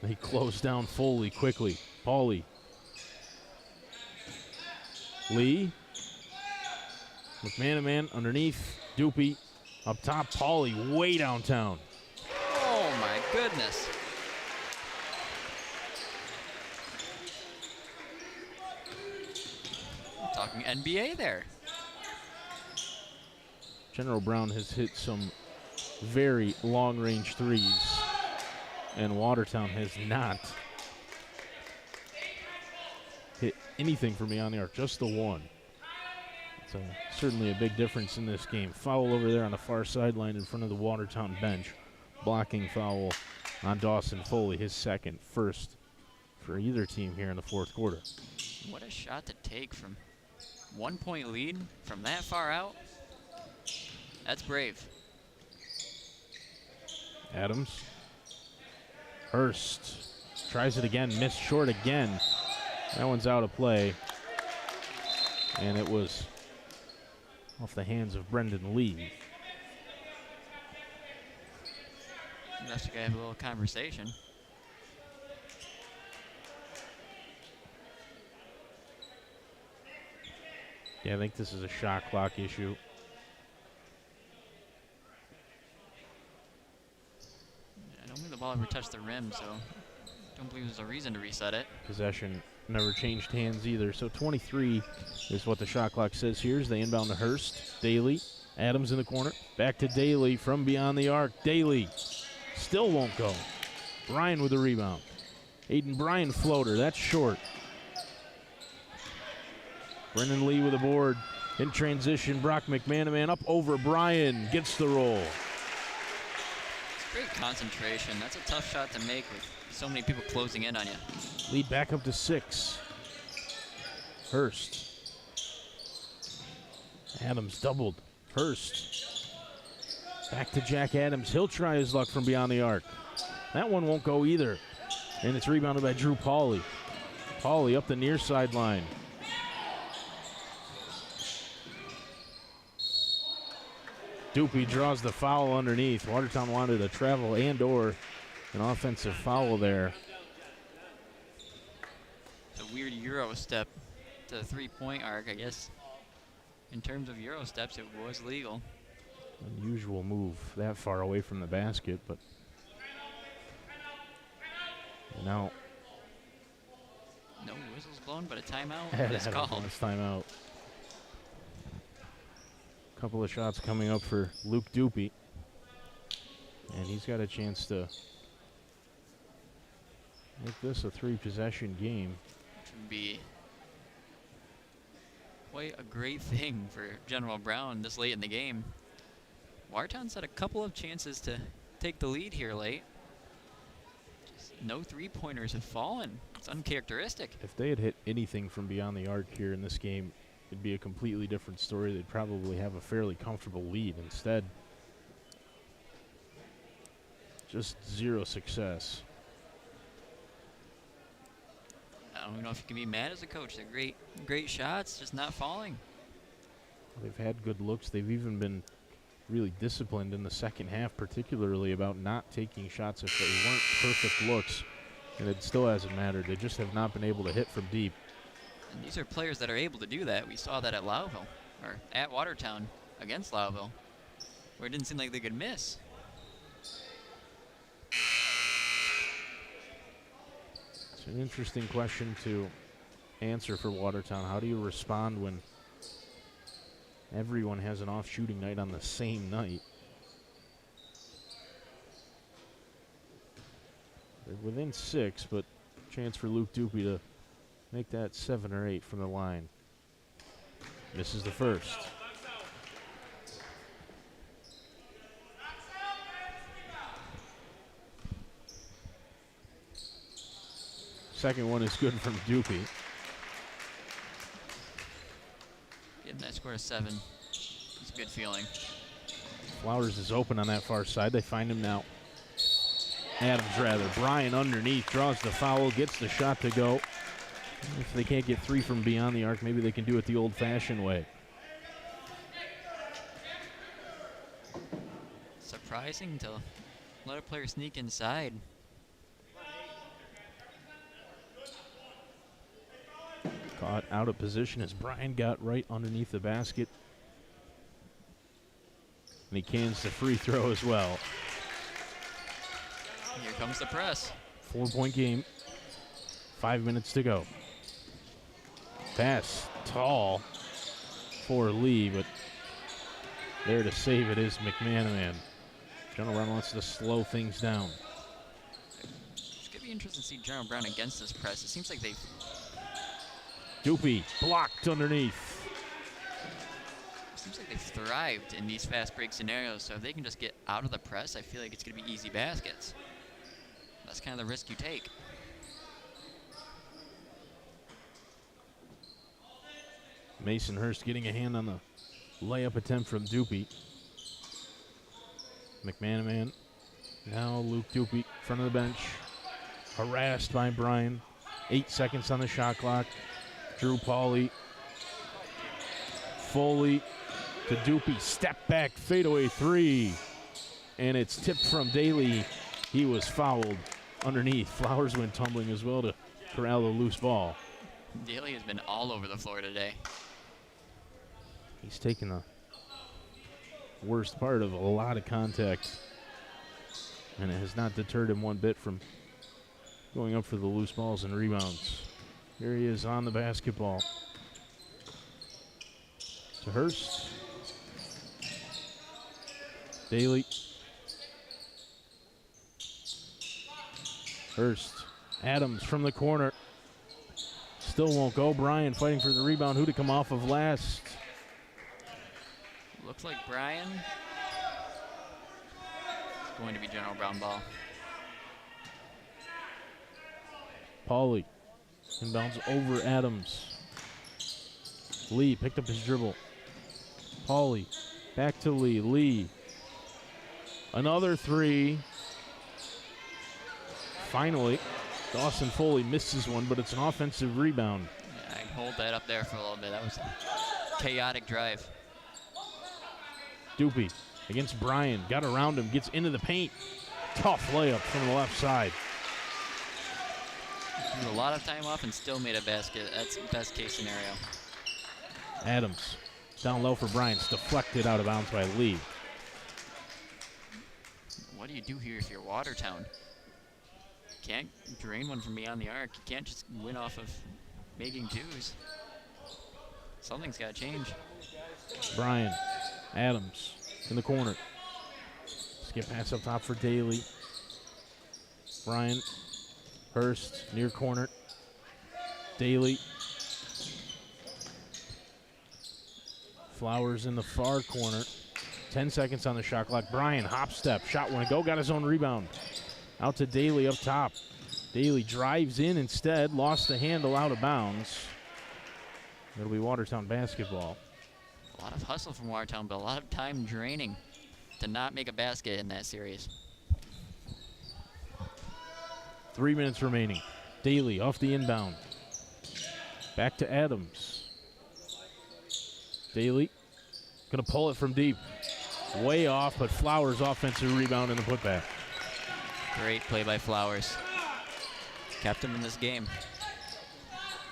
He closed down Foley quickly. Pauly. Lee. McManaman underneath. Doopy up top. Pauly way downtown. Oh my goodness. I'm talking NBA there. General Brown has hit some very long-range threes, and Watertown has not hit anything for me on the arc, just the one. It's certainly a big difference in this game. Foul over there on the far sideline in front of the Watertown bench. Blocking foul on Dawson Foley, his second, first for either team here in the 4th quarter. What a shot to take from 1 point lead from that far out. That's brave. Adams. Hurst tries it again, missed short again. That one's out of play. And it was off the hands of Brendan Lee. That's the guy have a little conversation. Yeah, I think this is a shot clock issue. I don't believe the ball ever touched the rim, so I don't believe there's a reason to reset it. Possession never changed hands either. So 23 is what the shot clock says here as they inbound to Hurst. Daly, Adams in the corner. Back to Daly from beyond the arc. Daly still won't go. Bryan with the rebound. Aiden Bryan floater, that's short. Brendan Lee with the board. In transition, Brock McManaman up over Bryan, gets the roll. Great concentration. That's a tough shot to make with so many people closing in on you. Lead back up to 6. Hurst. Adams doubled. Hurst. Back to Jack Adams. He'll try his luck from beyond the arc. That one won't go either. And it's rebounded by Drew Pauly. Pauly up the near sideline. Doopy draws the foul underneath. Watertown wanted a travel and or an offensive foul there. It's a weird Euro step to the 3-point arc, I guess. In terms of Euro steps, it was legal. Unusual move that far away from the basket, but now no whistles blown, but a timeout is called. It's timeout. Couple of shots coming up for Luke Doopy, and he's got a chance to make this a 3-possession game. Which would be quite a great thing for General Brown this late in the game. Watertown's had a couple of chances to take the lead here late. Just no 3-pointers have fallen. It's uncharacteristic. If they had hit anything from beyond the arc here in this game, it'd be a completely different story. They'd probably have a fairly comfortable lead. Instead, just zero success. I don't even know if you can be mad as a coach. They're great shots, just not falling. They've had good looks. They've even been really disciplined in the second half, particularly about not taking shots if they weren't perfect looks. And it still hasn't mattered. They just have not been able to hit from deep. And these are players that are able to do that. We saw that at Lowville, or at Watertown against Lowville, where it didn't seem like they could miss. It's an interesting question to answer for Watertown. How do you respond when everyone has an off shooting night on the same night? They're within 6, but chance for Luke Dupuy to make that 7 or 8 from the line. Misses the first. Second one is good from Dupuy. Getting that score of 7. It's a good feeling. Flowers is open on that far side. They find him now. Adams, rather. Bryan underneath, draws the foul, gets the shot to go. If they can't get 3 from beyond the arc, maybe they can do it the old-fashioned way. Surprising to let a player sneak inside. Caught out of position as Bryan got right underneath the basket. And he cans the free throw as well. Here comes the press. 4-point game. 5 minutes to go. Pass tall for Lee, but there to save it is McManaman. General Brown wants to slow things down. It's going to be interesting to see General Brown against this press. It seems like they've... Dupuy blocked underneath. Seems like they've thrived in these fast break scenarios, so if they can just get out of the press, I feel like it's going to be easy baskets. That's kind of the risk you take. Mason Hurst getting a hand on the layup attempt from Dupuy. McManaman. Now Luke Dupuy, front of the bench. Harassed by Bryan. 8 seconds on the shot clock. Drew Pauly. Foley to Dupuy. Step back, fadeaway 3. And it's tipped from Daly. He was fouled underneath. Flowers went tumbling as well to corral the loose ball. Daly has been all over the floor today. He's taken the worst part of a lot of contact, and it has not deterred him one bit from going up for the loose balls and rebounds. Here he is on the basketball. To Hurst. Daly. Hurst. Adams from the corner. Still won't go. Bryan fighting for the rebound. Who to come off of last? Looks like Bryan. It's going to be General Brown ball. Pauly. Inbounds over Adams. Lee picked up his dribble. Pauly. Back to Lee. Lee. Another 3. Finally, Dawson Foley misses one, but it's an offensive rebound. Yeah, I can hold that up there for a little bit. That was a chaotic drive. Dupuy against Bryan. Got around him. Gets into the paint. Tough layup from the left side. Threw a lot of time off and still made a basket. That's best case scenario. Adams down low for Bryan. Deflected out of bounds by Lee. What do you do here if you're Watertown? Can't drain one from beyond the arc. You can't just win off of making twos. Something's got to change. Bryan. Adams in the corner. Skip pass up top for Daly. Bryan. Hurst near corner. Daly. Flowers in the far corner. 10 seconds on the shot clock. Bryan, hop step. Shot went go. Got his own rebound. Out to Daly up top. Daly drives in instead, lost the handle out of bounds. It'll be Watertown basketball. A lot of hustle from Watertown, but a lot of time draining to not make a basket in that series. 3 minutes remaining. Daly off the inbound. Back to Adams. Daly gonna pull it from deep. Way off, but Flowers offensive rebound and the putback. Great play by Flowers. Kept him in this game.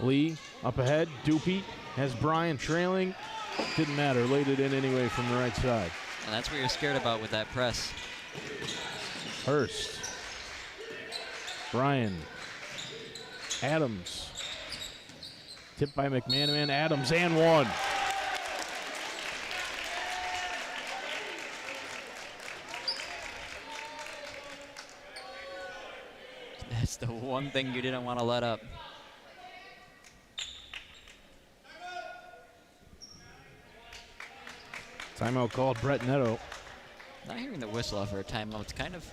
Lee up ahead. Doopy has Bryan trailing. Didn't matter. Laid it in anyway from the right side. And that's what you're scared about with that press. Hurst. Bryan. Adams. Tipped by McManaman. Adams and one. That's the one thing you didn't want to let up. Timeout called. Brett Netto. Not hearing the whistle for a timeout, it's kind of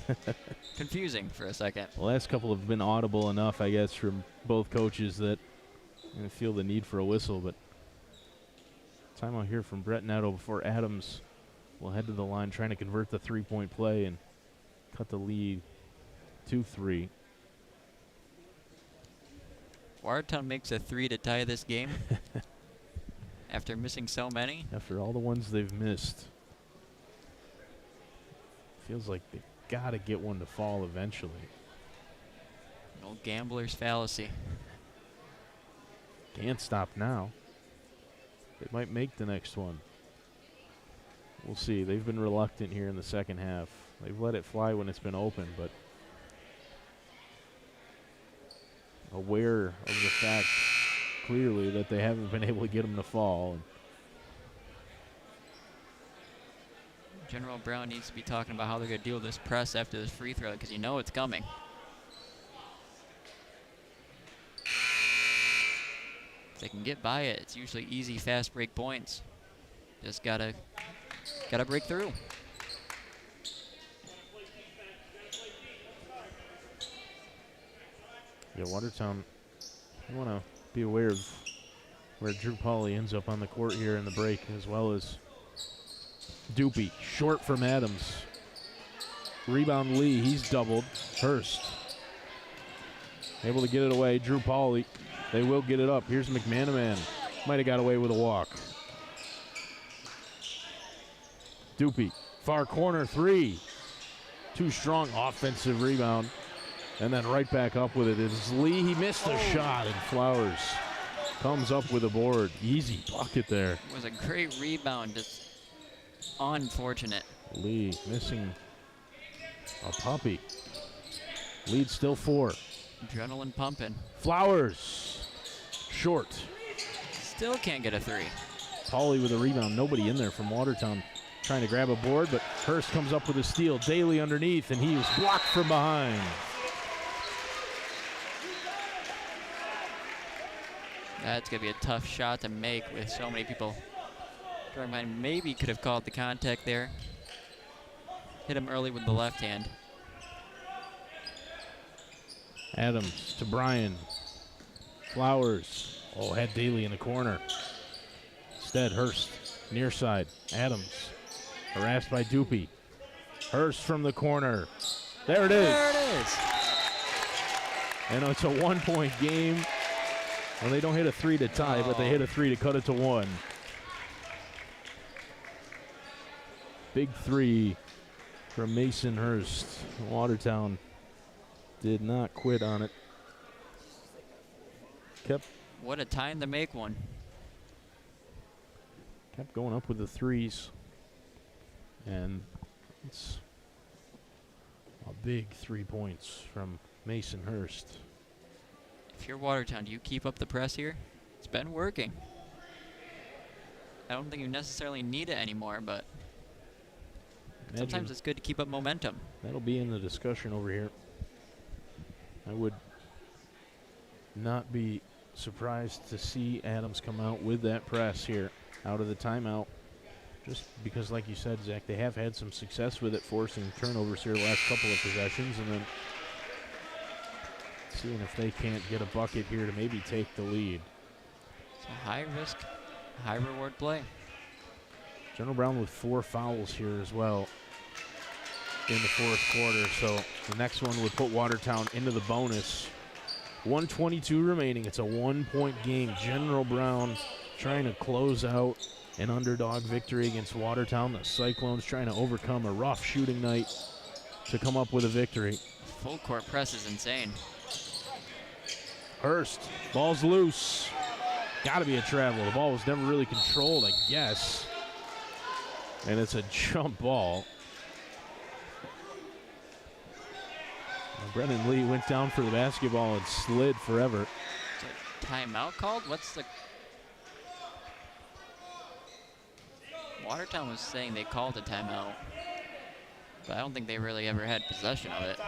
confusing for a second. The last couple have been audible enough, I guess, from both coaches that I feel the need for a whistle. But timeout here from Brett Netto before Adams will head to the line trying to convert the three-point play and cut the lead 2-3. Watertown makes a 3 to tie this game after missing so many. After all the ones they've missed, feels like they got to get one to fall eventually. Old gambler's fallacy. Can't stop now. They might make the next one. We'll see. They've been reluctant here in the second half. They've let it fly when it's been open, but aware of the fact clearly that they haven't been able to get them to fall. General Brown needs to be talking about how they're going to deal with this press after this free throw because you know it's coming. If they can get by it, it's usually easy, fast break points. Just gotta break through. Yeah, Watertown, you want to be aware of where Drew Pauly ends up on the court here in the break, as well as Doopy, short from Adams. Rebound Lee, he's doubled. Hurst able to get it away. Drew Pauly, they will get it up. Here's McManaman, might have got away with a walk. Doopy, far corner three. Too strong offensive rebound. And then right back up with it is Lee. He missed the shot, and Flowers comes up with a board. Easy bucket there. It was a great rebound, just unfortunate. Lee missing a puppy. Lead still 4. Adrenaline pumping. Flowers, short. Still can't get a 3. Pauly with a rebound. Nobody in there from Watertown trying to grab a board, but Hurst comes up with a steal. Daly underneath, and he was blocked from behind. That's going to be a tough shot to make with so many people. Dragline maybe could have called the contact there. Hit him early with the left hand. Adams to Bryan. Flowers. Oh, had Daly in the corner. Instead, Hurst near side. Adams harassed by Doopy. Hurst from the corner. There it is. There it is. And it's a 1-point game. Well, they don't hit a 3 to tie, but they hit a 3 to cut it to 1. Big 3 from Mason Hurst. Watertown did not quit on it. What a time to make one. Kept going up with the threes. And it's a big 3 points from Mason Hurst. If you're Watertown, do you keep up the press here? It's been working. I don't think you necessarily need it anymore, but sometimes it's good to keep up momentum. That'll be in the discussion over here. I would not be surprised to see Adams come out with that press here out of the timeout. Just because, like you said, Zach, they have had some success with it, forcing turnovers here the last couple of possessions, and then Seeing if they can't get a bucket here to maybe take the lead. It's a high risk, high reward play. General Brown with 4 fouls here as well in the fourth quarter. So the next one would put Watertown into the bonus. 1:22 remaining. It's a 1-point game. General Brown trying to close out an underdog victory against Watertown. The Cyclones trying to overcome a rough shooting night to come up with a victory. Full court press is insane. Hurst, ball's loose. Got to be a travel. The ball was never really controlled, I guess. And it's a jump ball. Brennan Lee went down for the basketball and slid forever. Is a timeout called? What's the... Watertown was saying they called a timeout, but I don't think they really ever had possession of it.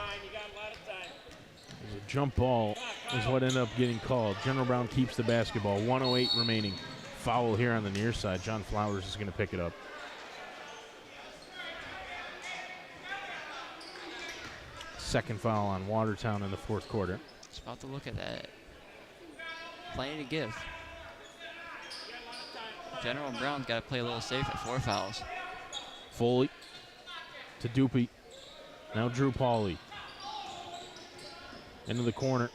A jump ball is what ended up getting called. General Brown keeps the basketball. 1:08 remaining. Foul here on the near side. John Flowers is going to pick it up. Second foul on Watertown in the fourth quarter. Just about to look at that. Plenty to give. General Brown's got to play a little safe at 4 fouls. Foley to Dupe. Now Drew Pauly. Into the corner.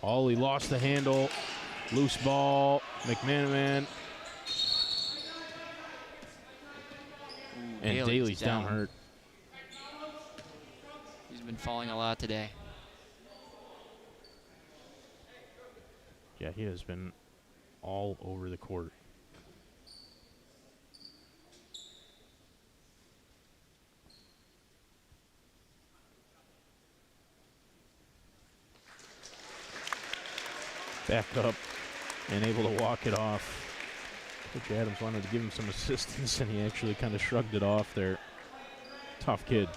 Pauly lost the handle. Loose ball. McManaman. And Daly's down hurt. He's been falling a lot today. Yeah, he has been all over the court. Back up and able to walk it off. Coach Adams wanted to give him some assistance, and he actually kind of shrugged it off there. Tough kid.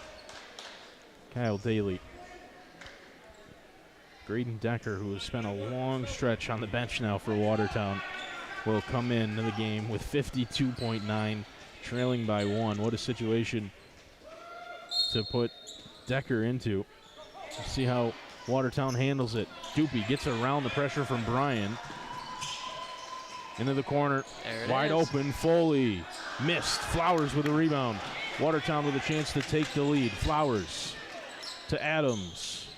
Kyle Daly. Graydon Decker, who has spent a long stretch on the bench now for Watertown, will come into the game with 52.9, trailing by 1. What a situation to put Decker into. Let's see how Watertown handles it. Dupe gets around the pressure from Bryan. Into the corner. Wide open. Foley missed. Flowers with a rebound. Watertown with a chance to take the lead. Flowers to Adams.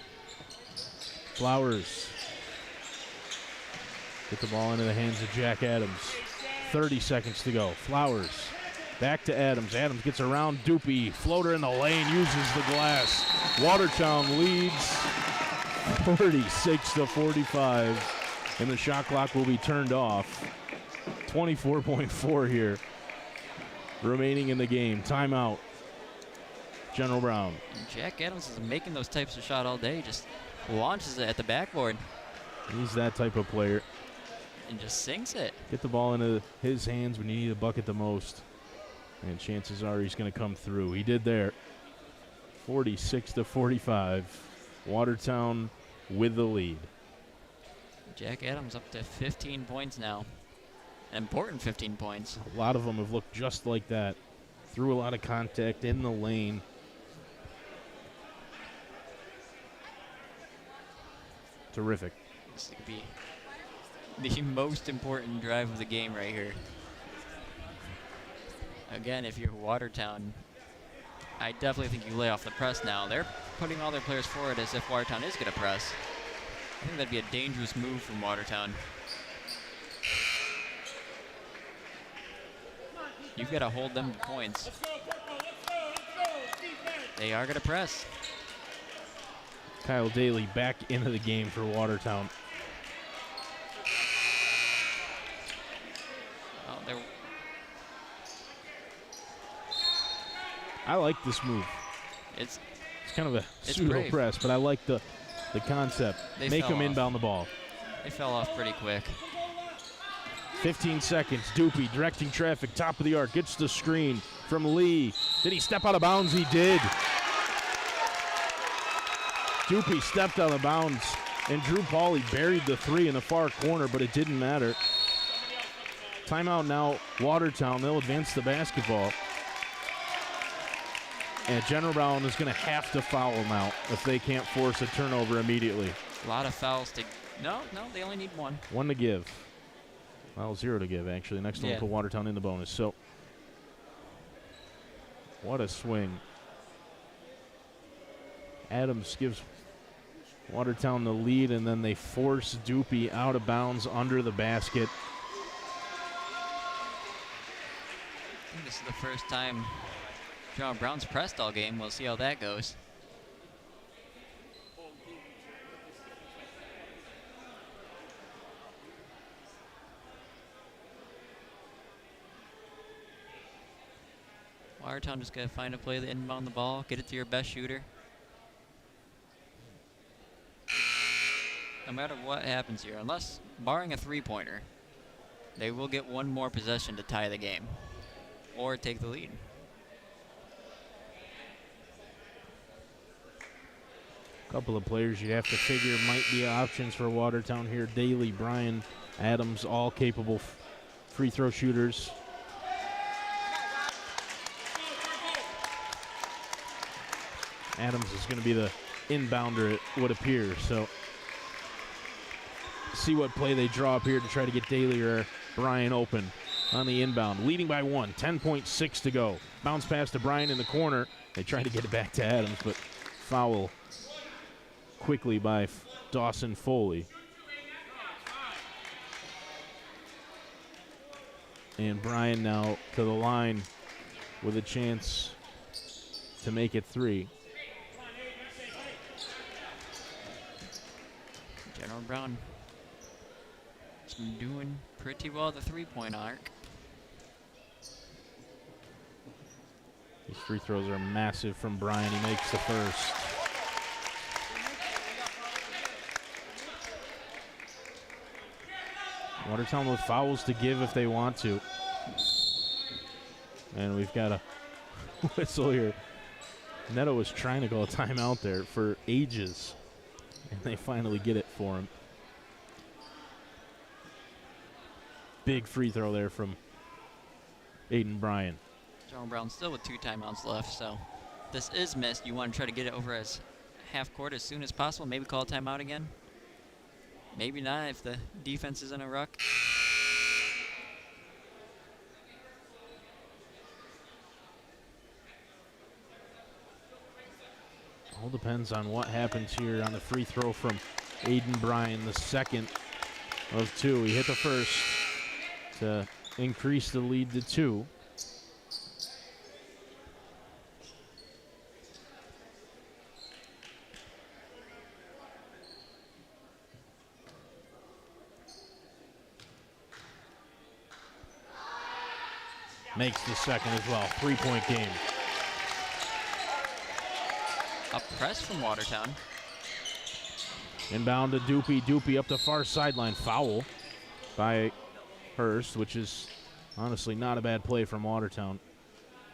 Flowers. Get the ball into the hands of Jack Adams. 30 seconds to go. Flowers back to Adams. Adams gets around Dupe. Floater in the lane. Uses the glass. Watertown leads 46-45. And the shot clock will be turned off. 24.4 here remaining in the game. Timeout. General Brown. And Jack Adams is making those types of shots all day. Just launches it at the backboard. He's that type of player. And just sinks it. Get the ball into his hands when you need a bucket the most. And chances are he's going to come through. He did there. 46-45. Watertown with the lead. Jack Adams up to 15 points now. An important 15 points. A lot of them have looked just like that. Threw a lot of contact in the lane. Terrific. This could be the most important drive of the game right here. Again, if you're Watertown, I definitely think you lay off the press now. They're putting all their players forward as if Watertown is going to press. I think that'd be a dangerous move from Watertown. You've got to hold them to points. They are going to press. Kyle Daly back into the game for Watertown. Oh, I like this move. It's kind of a pseudo brave. press, but I like the concept. Make them inbound the ball. They fell off pretty quick. 15 seconds. Dupe directing traffic, top of the arc, gets the screen from Lee. Did he step out of bounds? He did. Dupe stepped out of bounds, and Drew Pauly buried the three in the far corner, but it didn't matter. Timeout now, Watertown. They'll advance the basketball. And General Brown is going to have to foul now if they can't force a turnover immediately. A lot of fouls to... No, they only need one. One to give. Well, 0 to give, actually. Next one will put Watertown in the bonus. So, what a swing. Adams gives Watertown the lead, and then they force Doopy out of bounds under the basket. I think this is the first time General Brown's pressed all game. We'll see how that goes. Watertown just got to find a play to inbound the ball, get it to your best shooter. No matter what happens here, unless, barring a three-pointer, they will get one more possession to tie the game or take the lead. A couple of players you'd have to figure might be options for Watertown here. Daly, Bryan, Adams, all capable free throw shooters. Adams is going to be the inbounder, it would appear. So see what play they draw up here to try to get Daly or Bryan open on the inbound. Leading by 1, 10.6 to go. Bounce pass to Bryan in the corner. They try to get it back to Adams, but foul quickly by Dawson Foley. And Bryan now to the line with a chance to make it 3. General Brown has been doing pretty well at the three-point arc. These free throws are massive from Bryan. He makes the first. Watertown with fouls to give if they want to. And we've got a whistle here. Neto was trying to call a timeout there for ages, and they finally get it for him. Big free throw there from Aiden Bryan. General Brown still with 2 timeouts left, so if this is missed, you want to try to get it over as half court as soon as possible. Maybe call a timeout again. Maybe not if the defense is in a ruck. All depends on what happens here on the free throw from Aiden Bryan, the second of 2. He hit the first to increase the lead to 2. Makes the second as well. 3-point game. A press from Watertown. Inbound to Doopy. Doopy up the far sideline. Foul by Hurst, which is honestly not a bad play from Watertown.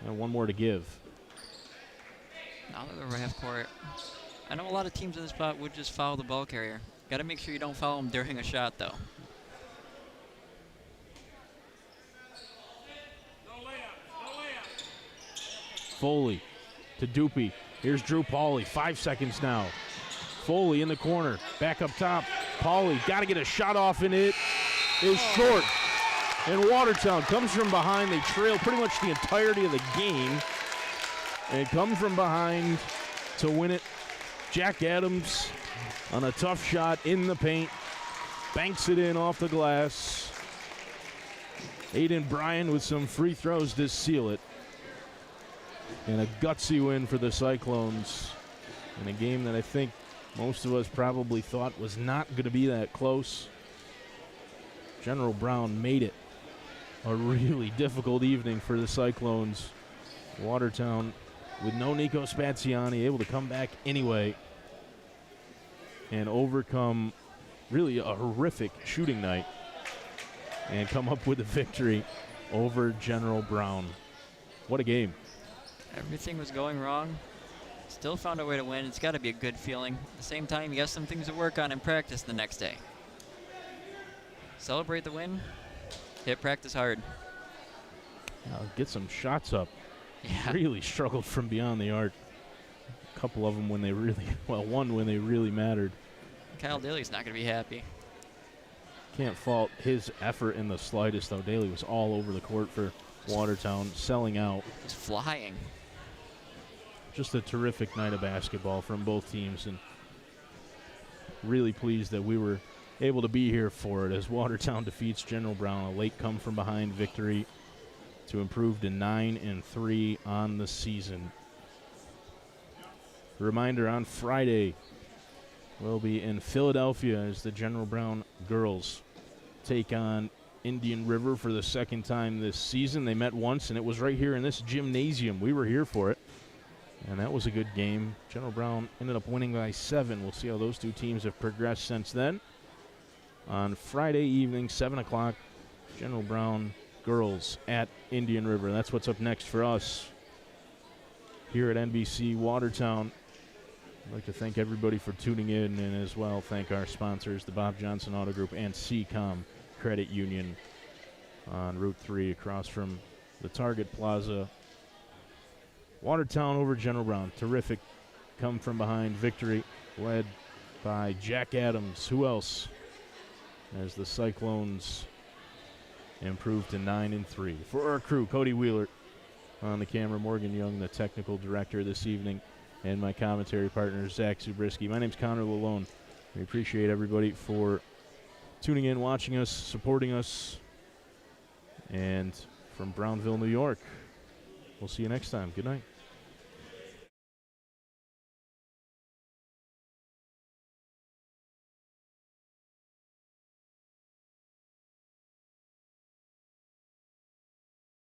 And one more to give. Now that they're half court. I know a lot of teams in this spot would just foul the ball carrier. Got to make sure you don't foul him during a shot, though. Foley to Doopy. Here's Drew Pauly. 5 seconds now. Foley in the corner. Back up top. Pauly got to get a shot off, and it is short. And Watertown comes from behind. They trail pretty much the entirety of the game. And come from behind to win it. Jack Adams on a tough shot in the paint. Banks it in off the glass. Aiden Bryan with some free throws to seal it. And a gutsy win for the Cyclones in a game that I think most of us probably thought was not going to be that close. General Brown made it a really difficult evening for the Cyclones. Watertown with no Nico Spaziani able to come back anyway and overcome really a horrific shooting night and come up with a victory over General Brown. What a game. Everything was going wrong. Still found a way to win. It's got to be a good feeling. At the same time, you got some things to work on in practice the next day. Celebrate the win. Hit practice hard. Get some shots up. Yeah. really struggled from beyond the arc. A couple of them when they really, well, one when they really mattered. Kyle Daly's not going to be happy. Can't fault his effort in the slightest, though. Daly was all over the court for Watertown, selling out. He's flying. Just a terrific night of basketball from both teams, and really pleased that we were able to be here for it as Watertown defeats General Brown. A late come-from-behind victory to improve to 9-3 on the season. Reminder, on Friday, we'll be in Philadelphia as the General Brown girls take on Indian River for the second time this season. They met once, and it was right here in this gymnasium. We were here for it, and that was a good game. General Brown ended up winning by 7. We'll see how those two teams have progressed since then. On Friday evening, 7 o'clock, General Brown girls at Indian River. That's what's up next for us here at NBC Watertown. I'd like to thank everybody for tuning in, and as well thank our sponsors, the Bob Johnson Auto Group and CCOM Credit Union on Route 3 across from the Target Plaza. Watertown over General Brown. Terrific come-from-behind victory led by Jack Adams. Who else? As the Cyclones improved to 9-3. For our crew, Cody Wheeler on the camera, Morgan Young, the technical director this evening, and my commentary partner, Zach Zabriskie. My name's Connor Lalone. We appreciate everybody for tuning in, watching us, supporting us. And from Brownville, New York, we'll see you next time. Good night.